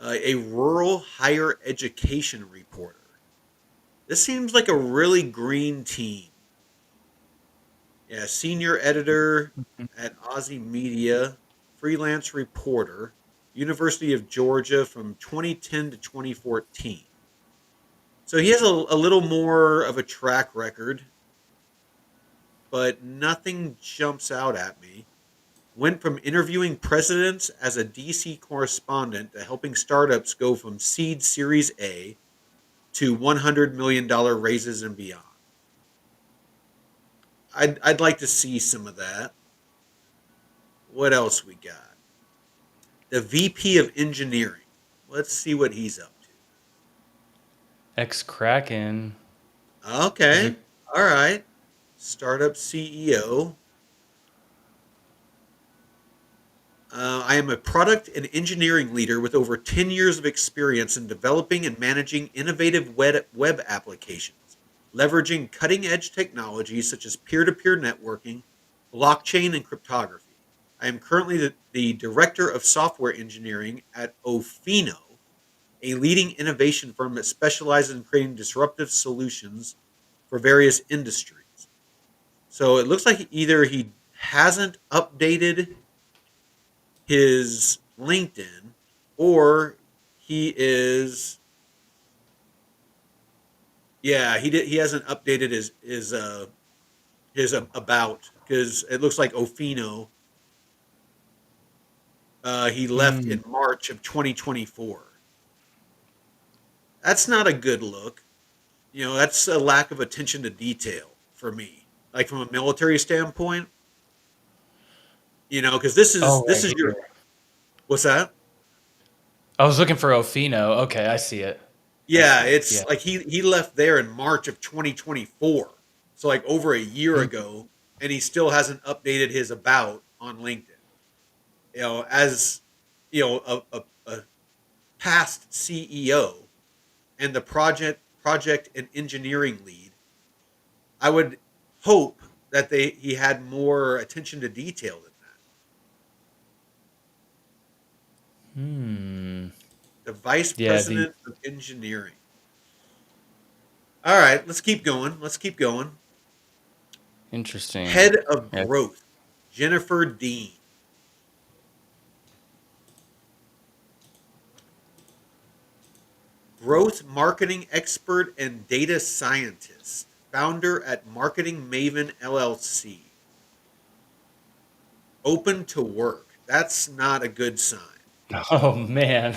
A rural higher education reporter. This seems like a really green team. Yeah, senior editor at Aussie Media, freelance reporter, University of Georgia from 2010 to 2014. So he has a little more of a track record, but nothing jumps out at me. Went from interviewing presidents as a DC correspondent to helping startups go from seed Series A to $100 million raises and beyond. I'd like to see some of that. What else we got? The VP of Engineering. Let's see what he's up Ex Kraken. to. Is it? Okay. All right. Startup CEO. I am a product and engineering leader with over 10 years of experience in developing and managing innovative web applications, leveraging cutting edge technologies such as peer to peer networking, blockchain, and cryptography. I am currently the director of software engineering at Ofino, a leading innovation firm that specializes in creating disruptive solutions for various industries. So it looks like either he hasn't updated his LinkedIn, or he is, yeah, he hasn't updated his about, because it looks like Ofino, he left Hmm. in March of 2024. That's not a good look. That's a lack of attention to detail for me. Like from a military standpoint, because this is Oh, this right is your here. what's that? I was looking for Ofino. Okay, I see it. I Yeah, see it. it's Yeah. like he left there in March of 2024. So like over a year Hmm. ago, and he still hasn't updated his about on LinkedIn. As a past CEO and the project and engineering lead, I would hope that he had more attention to detail than that. Hmm. The vice Yeah. The president of engineering. All right, let's keep going. Let's keep going. interesting. Head of Yeah. growth, Jennifer Dean. Growth marketing expert and data scientist, founder at Marketing Maven LLC. Open to work. That's not a good sign. Oh man.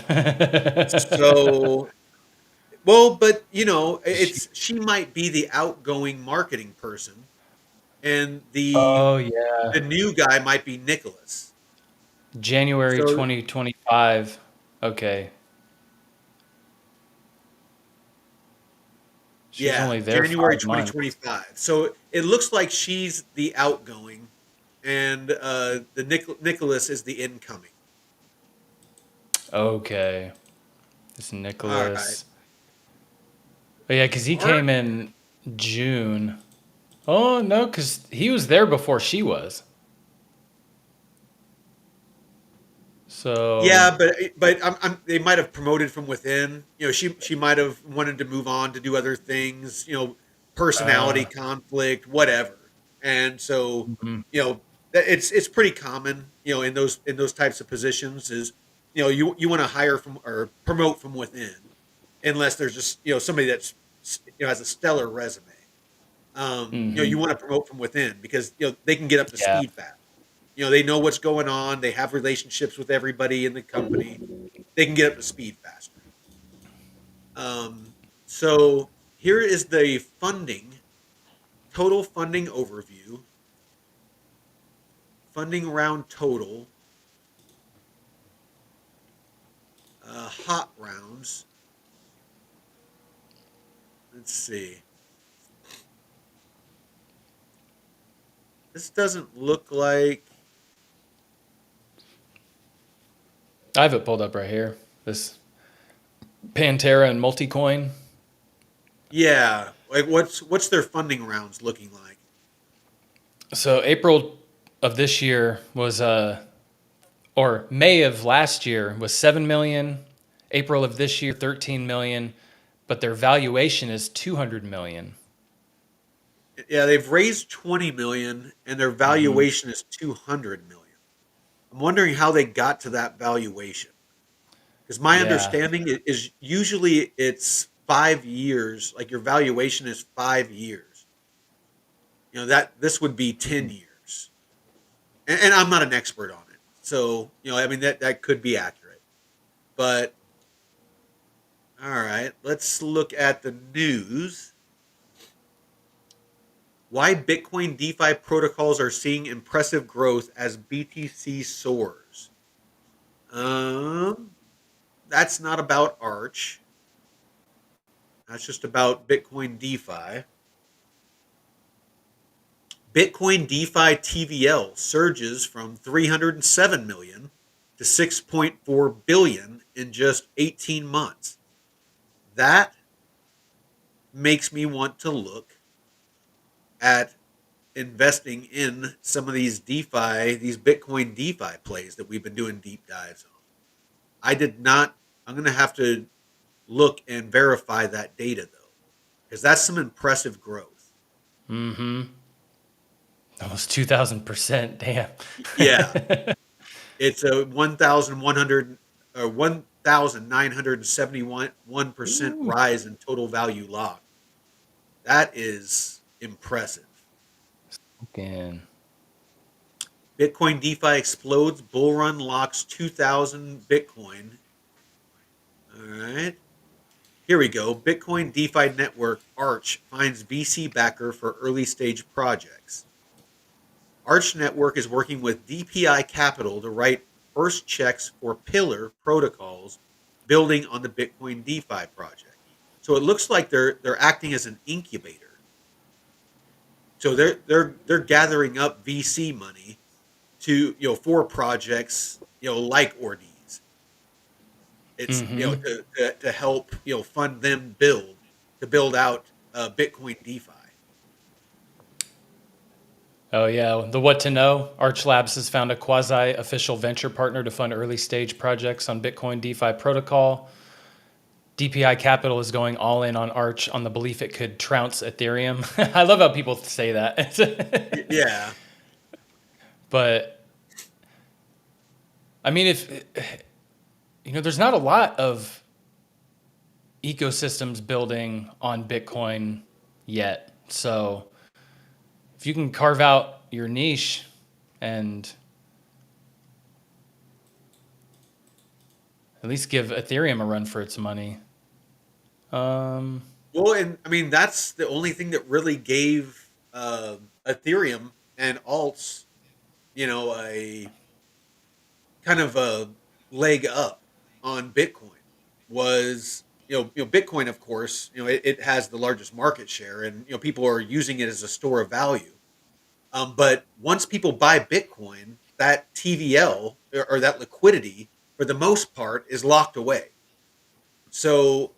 So, well, but She- she might be the outgoing marketing person, and the oh yeah. the new guy might be Nicholas. January So 2025. Okay. She was yeah, only there January 5 months. 2025. So it looks like she's the outgoing, and the Nicholas is the incoming. Okay. It's All right. Nicholas. But yeah, because he Art. came in June. Oh no, because he was there before she was. So, Yeah, but they might have promoted from within. She might have wanted to move on to do other things. Personality uh, conflict, whatever. And so, mhm. it's pretty common. In those types of positions is, you want to hire from or promote from within, unless there's just somebody that's has a stellar resume. You Mhm. want to promote from within because they can get up to Yeah. speed fast. They know what's going on. They have relationships with everybody in the company. They can get up to speed faster. Um, so here is the total funding overview, funding round total, hot rounds. Let's see. This doesn't look like. I have it pulled up right here. This Pantera and Multicoin. Yeah, like what's their funding rounds looking like? So April of this year was or May of last year was 7 million. April of this year 13 million, but their valuation is 200 million. Yeah, they've raised 20 million and their Mm-hmm. valuation is 200 million. I'm wondering how they got to that valuation. Because my Yeah. understanding is usually it's 5 years, like your valuation is 5 years. That this would be 10 years. And I'm not an expert on it. So, I mean that could be accurate. But all right, let's look at the news. Why Bitcoin DeFi protocols are seeing impressive growth as BTC soars. Um, that's not about Arch. That's just about Bitcoin DeFi. Bitcoin DeFi TVL surges from 307 million to 6.4 billion in just 18 months. That makes me want to look at investing in some of these DeFi, these Bitcoin DeFi plays that we've been doing deep dives on. I did not, I'm going to have to look and verify that data though, because that's some impressive growth. Mm-hmm. Almost 2,000%. Damn. Yeah, it's a 1,100 or 1,971% Ooh. rise in total value locked. That is impressive. Again. Bitcoin DeFi explodes, bull run locks 2,000 Bitcoin. All right. Here we go. Bitcoin DeFi network Arch finds VC backer for early stage projects. Arch Network is working with DPI Capital to write first checks for Pillar protocols building on the Bitcoin DeFi project. So it looks like they're acting as an incubator. So they're gathering up VC money to for projects like Ordeez. It's Mm-hmm. to help fund them build out Bitcoin DeFi. Oh, yeah. The what to know. Arch Labs has found a quasi official venture partner to fund early stage projects on Bitcoin DeFi protocol. DPI Capital is going all in on Arch on the belief it could trounce Ethereum. I love how people say that. Yeah, But I mean, if there's not a lot of ecosystems building on Bitcoin yet. So if you can carve out your niche and at least give Ethereum a run for its money. Um, well, and I mean that's the only thing that really gave Ethereum and alts, a kind of a leg up on Bitcoin was Bitcoin, of course, it has the largest market share, and people are using it as a store of value. But once people buy Bitcoin, that TVL or that liquidity, for the most part, is locked away. So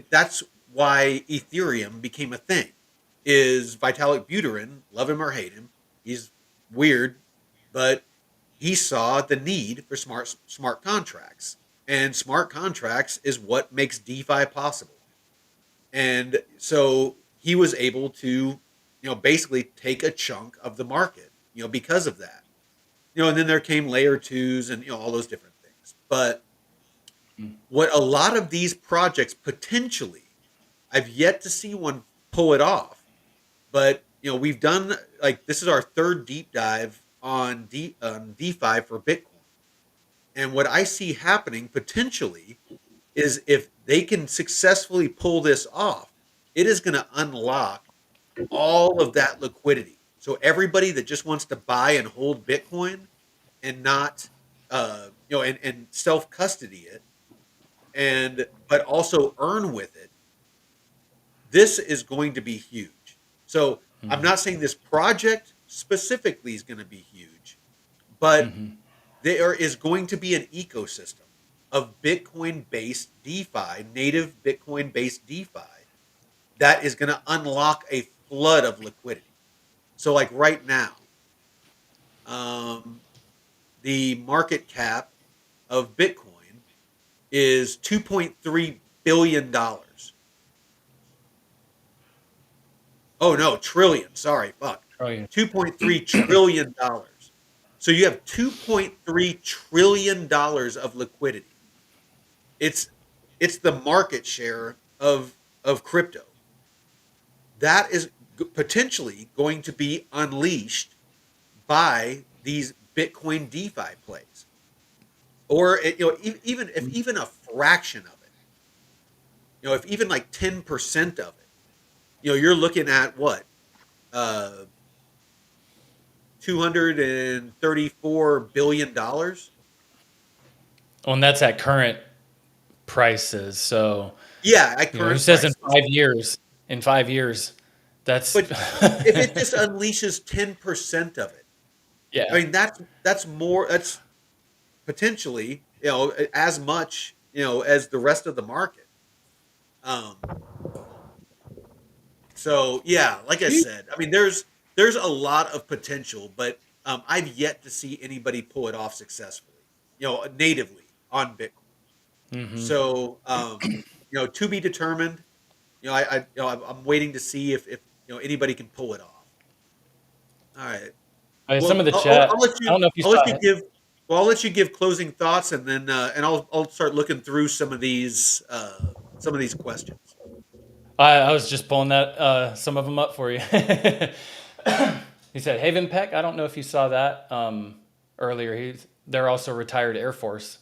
that's why Ethereum became a thing. Is Vitalik Buterin, love him or hate him, he's weird, but he saw the need for smart contracts, and smart contracts is what makes DeFi possible. And so he was able to, basically take a chunk of the market, because of that. And then there came layer twos and all those different things. But what a lot of these projects potentially, I've yet to see one pull it off. But we've done, like, this is our third deep dive on DeFi for Bitcoin. And what I see happening potentially is if they can successfully pull this off, it is going to unlock all of that liquidity. So everybody that just wants to buy and hold Bitcoin and not, and self custody it, and but also earn with it, this is going to be huge. So I'm not saying this project specifically is going to be huge, but mm-hmm. there is going to be an ecosystem. of Bitcoin-based DeFi, native Bitcoin-based DeFi, that is going to unlock a flood of liquidity. So, like right now, um, the market cap of Bitcoin is $2.3 billion. Oh no, trillion. Sorry, fuck. Trillion. $2.3 trillion. So you have $2.3 trillion of liquidity. It's it's the market share of crypto. That is potentially going to be unleashed by these Bitcoin DeFi plays. Or even if even a fraction of it, if even like 10% of it, you're looking at what? Uh 234 billion dollars. Well, and that's at current prices. So, Yeah, at who current says in prices. 5 years? In 5 years, that's But if it just unleashes 10% of it, I yeah. mean that's more. That's potentially as much as the rest of the market. Um, so yeah, like I said, I mean there's a lot of potential, but I've yet to see anybody pull it off successfully, natively on Bitcoin. Hmm. So to be determined. I'm waiting to see if anybody can pull it off. All right. Some Well, of the chat. I'll let I you. don't know if you I'll let saw you it. give. Well, I'll let you give closing thoughts, and then I'll start looking through some of these questions. I was just pulling that some of them up for you. He said Haven Peck. I don't know if you saw that earlier. They're also retired Air Force.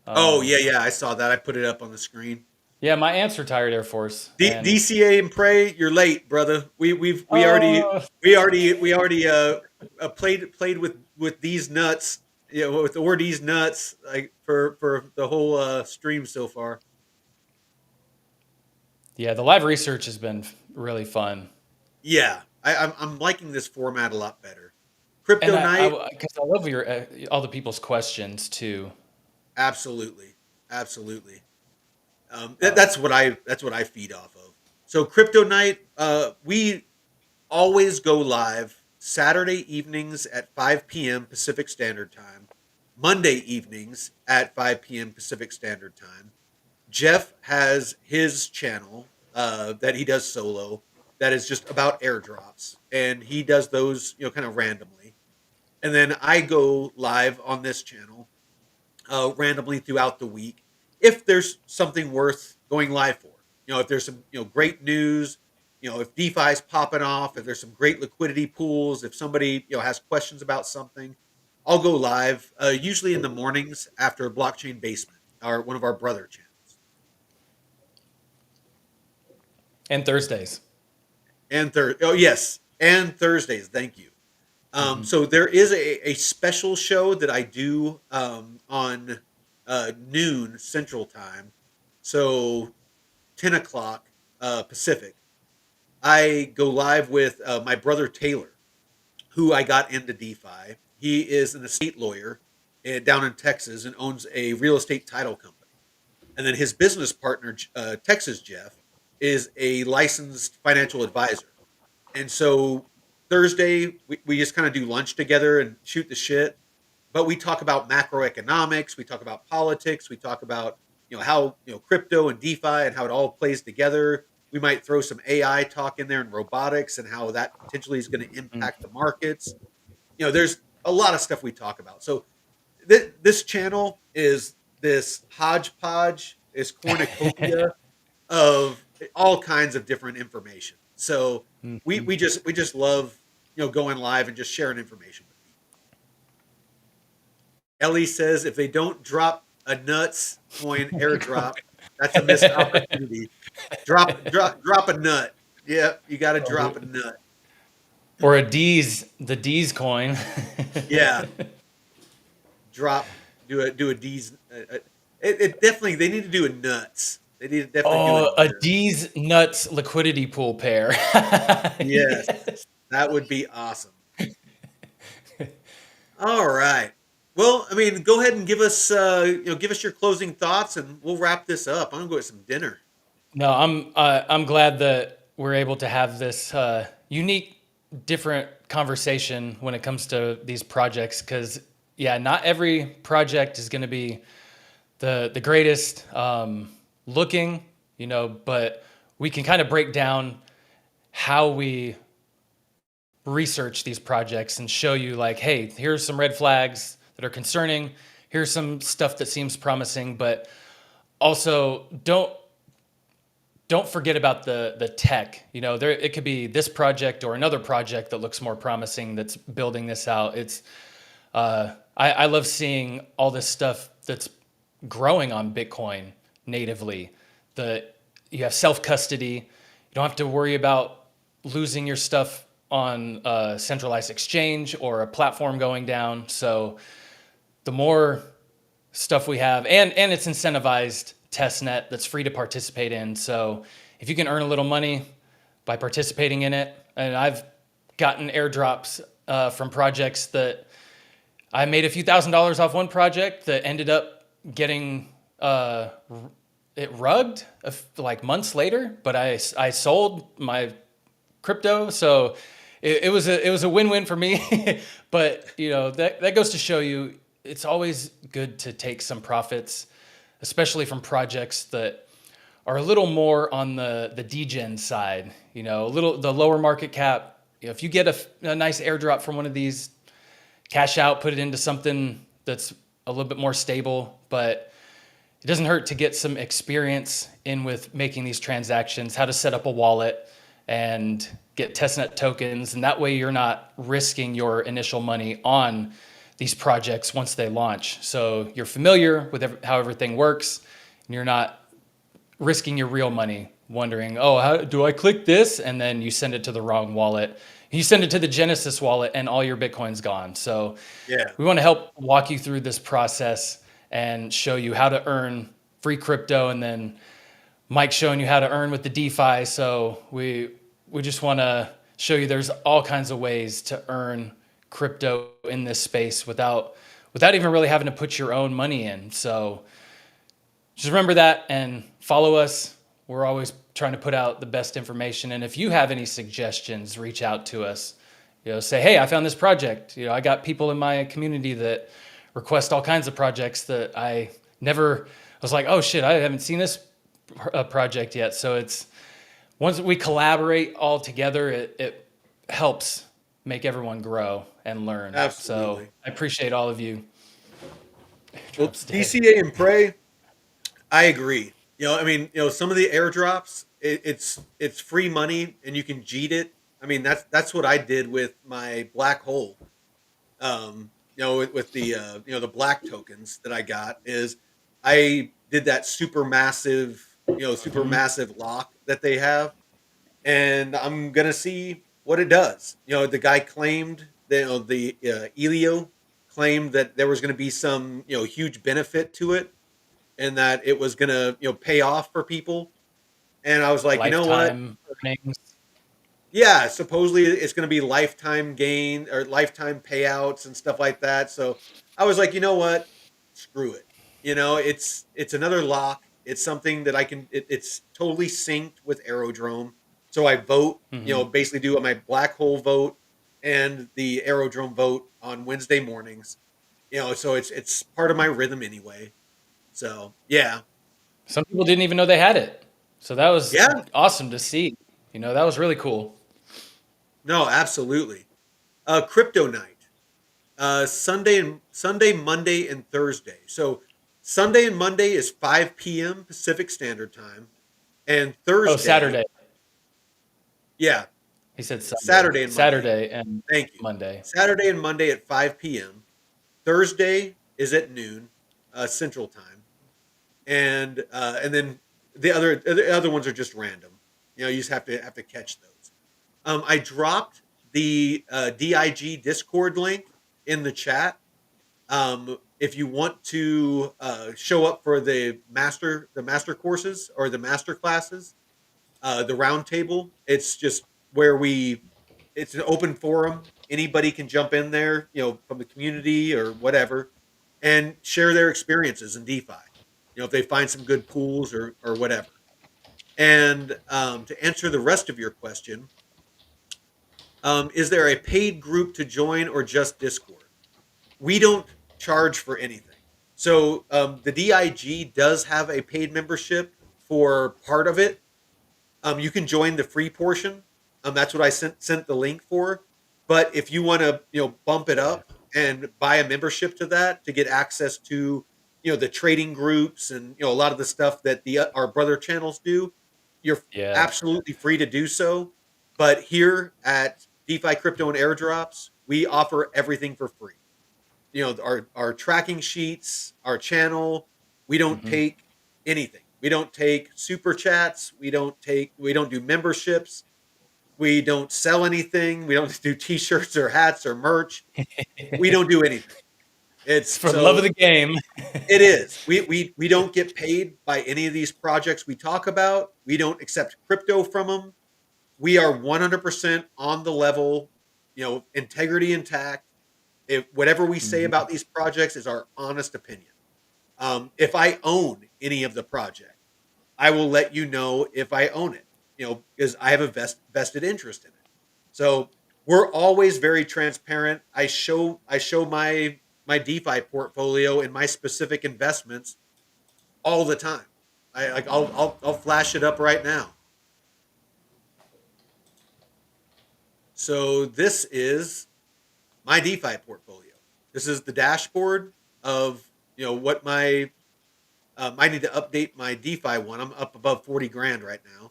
Oh yeah, I saw that. I put it up on the screen. Yeah, my aunt's retired Air Force, and DCA and Prey, you're late, brother. We already oh played with these nuts. With Ordeez nuts, like for the whole stream so far. yeah, the live research has been really fun. Yeah, I'm liking this format a lot better. And Crypto night, because I love your all the people's questions too. absolutely, absolutely. Um, That's what I feed off of. So crypto night, we always go live Saturday evenings at 5 p.m. Pacific Standard Time, Monday evenings at 5 p.m. Pacific Standard Time. Jeff has his channel that he does solo that is just about airdrops, and he does those kind of randomly. And then I go live on this channel randomly throughout the week if there's something worth going live for. If there's some great news, if DeFi is popping off, if there's some great liquidity pools, if somebody has questions about something, I'll go live usually in the mornings after Blockchain Basement, or one of our brother channels. and Thursdays. Oh yes, and Thursdays. Thank you. Hmm. So there is a special show that I do on noon Central Time, so 10 o'clock Pacific. I go live with my brother Taylor, who I got into DeFi. He is an estate lawyer down in Texas and owns a real estate title company. And then his business partner, Texas Jeff, is a licensed financial advisor. And so Thursday, we just kind of do lunch together and shoot the shit. But we talk about macroeconomics, we talk about politics, we talk about how crypto and DeFi and how it all plays together. We might throw some AI talk in there and robotics and how that potentially is going to impact the markets. There's a lot of stuff we talk about. So this channel is this hodgepodge, this cornucopia of all kinds of different information. So Hmm. we just love going live and just sharing information with people. Ellie says if they don't drop a nuts coin airdrop, that's a missed opportunity. Drop a nut. Yeah, you got to drop a nut. Or a D's, the D's coin. Yeah, drop do a D's. It definitely they need to do a nuts. They need to definitely do a Oh, a nuts. D's nuts liquidity pool pair. Yes, Yes. that would be awesome. All right. Well, I mean, go ahead and give us your closing thoughts, and we'll wrap this up. I'm gonna go get some dinner. No, I'm glad that we're able to have this unique, different conversation when it comes to these projects. Because yeah, not every project is going to be the greatest looking, but we can kind of break down how we research these projects and show you like, hey, here's some red flags that are concerning. Here's some stuff that seems promising, but also don't forget about the tech. There it could be this project or another project that looks more promising that's building this out. I love seeing all this stuff that's growing on Bitcoin natively. You have self custody. You don't have to worry about losing your stuff on a centralized exchange or a platform going down. So the more stuff we have, and it's incentivized testnet that's free to participate in. So if you can earn a little money by participating in it, and I've gotten airdrops from projects that I made a few $1,000s off one project that ended up getting it rugged like months later, but I sold my crypto, so it was a win-win for me. But that goes to show you it's always good to take some profits, especially from projects that are a little more on the degen side. A little the lower market cap. If you get a nice airdrop from one of these, cash out, put it into something that's a little bit more stable. But it doesn't hurt to get some experience in with making these transactions, how to set up a wallet and get testnet tokens. And that way you're not risking your initial money on these projects once they launch. So you're familiar with how everything works, and you're not risking your real money wondering, oh, how do I click this? And then you send it to the wrong wallet. You send it to the Genesis wallet and all your Bitcoin's gone. So Yeah, we want to help walk you through this process and show you how to earn free crypto, and then Mike's showing you how to earn with the DeFi. So we just want to show you there's all kinds of ways to earn crypto in this space without even really having to put your own money in. So just remember that and follow us. We're always trying to put out the best information. And if you have any suggestions, reach out to us. Say, hey, I found this project. I got people in my community that request all kinds of projects that I was like, oh shit, I haven't seen this project yet. So it's once we collaborate all together, it helps make everyone grow and learn. So absolutely. I appreciate all of you. Well, Drops day. DCA and Prey, I agree. I mean, some of the airdrops, it's free money and you can cheat it. I mean, that's what I did with my black hole. With the the black tokens that I got is I did that super Mhm. massive lock that they have, and I'm gonna see what it does. The guy claimed that the Elio claimed that there was going to be some huge benefit to it, and that it was going to pay off for people. And I was like, you know what? Lifetime earnings. Yeah, supposedly it's going to be lifetime gain or lifetime payouts and stuff like that. So I was like, you know what? Screw it. It's another lock. It's something that it's totally synced with Aerodrome. So I vote, Mhm. basically do my black hole vote and the Aerodrome vote on Wednesday mornings. So it's part of my rhythm anyway. So yeah, Some people didn't even know they had it. So that was yeah, awesome to see. That was really cool. no, absolutely. Crypto night. Sunday, Monday, and Thursday. So Sunday and Monday is 5 p.m. Pacific Standard Time, and Oh, Thursday, Saturday. yeah, He said Sunday. Saturday and Monday. Saturday and Thank you. Monday. Saturday and Monday at 5 p.m. Thursday is at noon Central Time, and then the other ones are just random. You just have to catch those. I dropped the DIG Discord link in the chat. If you want to show up for the master courses or the master classes, the round table, it's just where it's an open forum. Anybody can jump in there, from the community or whatever. and share their experiences in DeFi. If they find some good pools or whatever. And to answer the rest of your question, is there a paid group to join or just Discord? We don't charge for anything. So the DIG does have a paid membership for part of it. You can join the free portion. That's what I sent the link for. But if you want to, bump it up and buy a membership to that to get access to, the trading groups and a lot of the stuff that the our brother channels do, you're Yeah. absolutely free to do so. But here at DeFi Crypto and Airdrops, we offer everything for free. Our tracking sheets, our channel. We don't Hmm. take anything. We don't take super chats. We don't do memberships. We don't sell anything. We don't do t-shirts or hats or merch. We don't do anything. It's It's for the love of so the game. it is. We don't get paid by any of these projects we talk about. We don't accept crypto from them. We are 100% on the level, integrity intact. If whatever we say Mhm. about these projects is our honest opinion. If I own any of the project, I will let you know if I own it, because I have a vested interest in it. So we're always very transparent. I show my DeFi portfolio and my specific investments all the time. I'll flash it up right now. So this is my DeFi portfolio. This is the dashboard of what my I need to update my DeFi one. I'm up above 40 grand right now.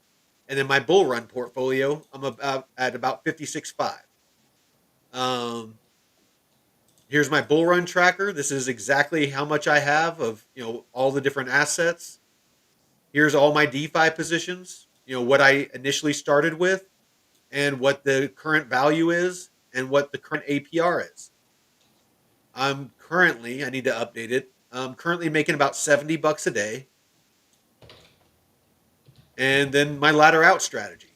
And then my bull run portfolio, I'm about 56.5. Um, here's my bull run tracker. This is exactly how much I have of, all the different assets. Here's all my DeFi positions, what I initially started with and what the current value is and what the current APR is. I need to update it. I'm currently making about 70 bucks a day. And then my ladder out strategy.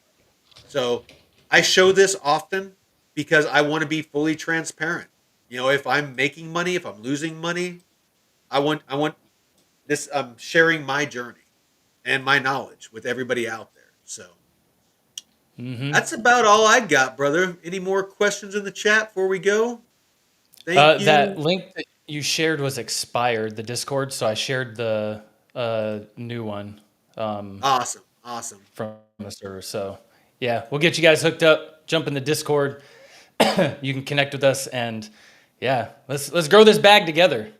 So I show this often because I want to be fully transparent. If I'm making money, if I'm losing money, I want this. I'm sharing my journey and my knowledge with everybody out there. So Hmm. that's about all I got, brother. Any more questions in the chat before we go? Thank That you. link that you shared was expired, the Discord, so I shared the new one Awesome. Awesome. from the server. So yeah, we'll get you guys hooked up. Jump in the Discord. You can connect with us, and yeah, let's grow this bag together.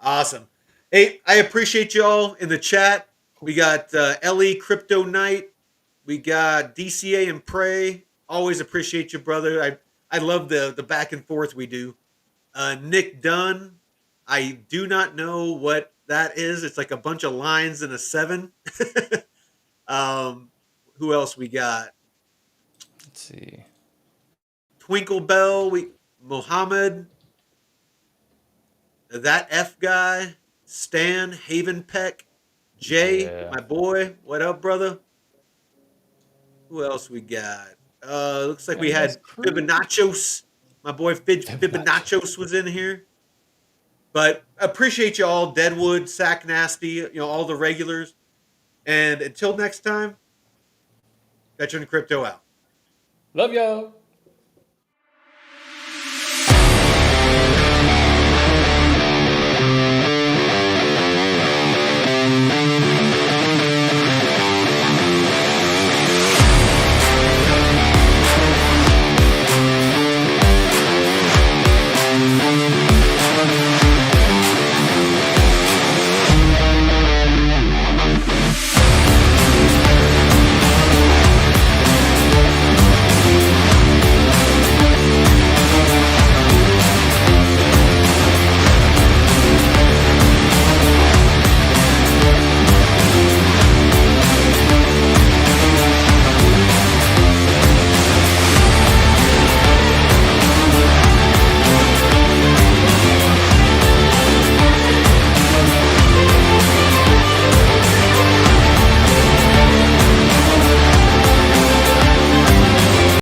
Awesome. Hey, I appreciate y'all in the chat. We got Ellie Crypto Knight. We got DCA and Prey. Always appreciate you, brother. I love the back and forth we do. Nick Dunn. I do not know what that is. It's like a bunch of lines and a seven. um, who else we got? Let's see. Twinkle Bell. We Mohammed. That F guy. Stan Havenpeck. Jay, Yeah, my boy. What up, brother? Who else we got? Looks like got a we nice had crew. Fibonaccios. My boy Fibonacci. Fibonaccios was in here. But appreciate you all, Deadwood, Sack Nasty, all the regulars. And until next time, Veteran Crypto out. Love y'all.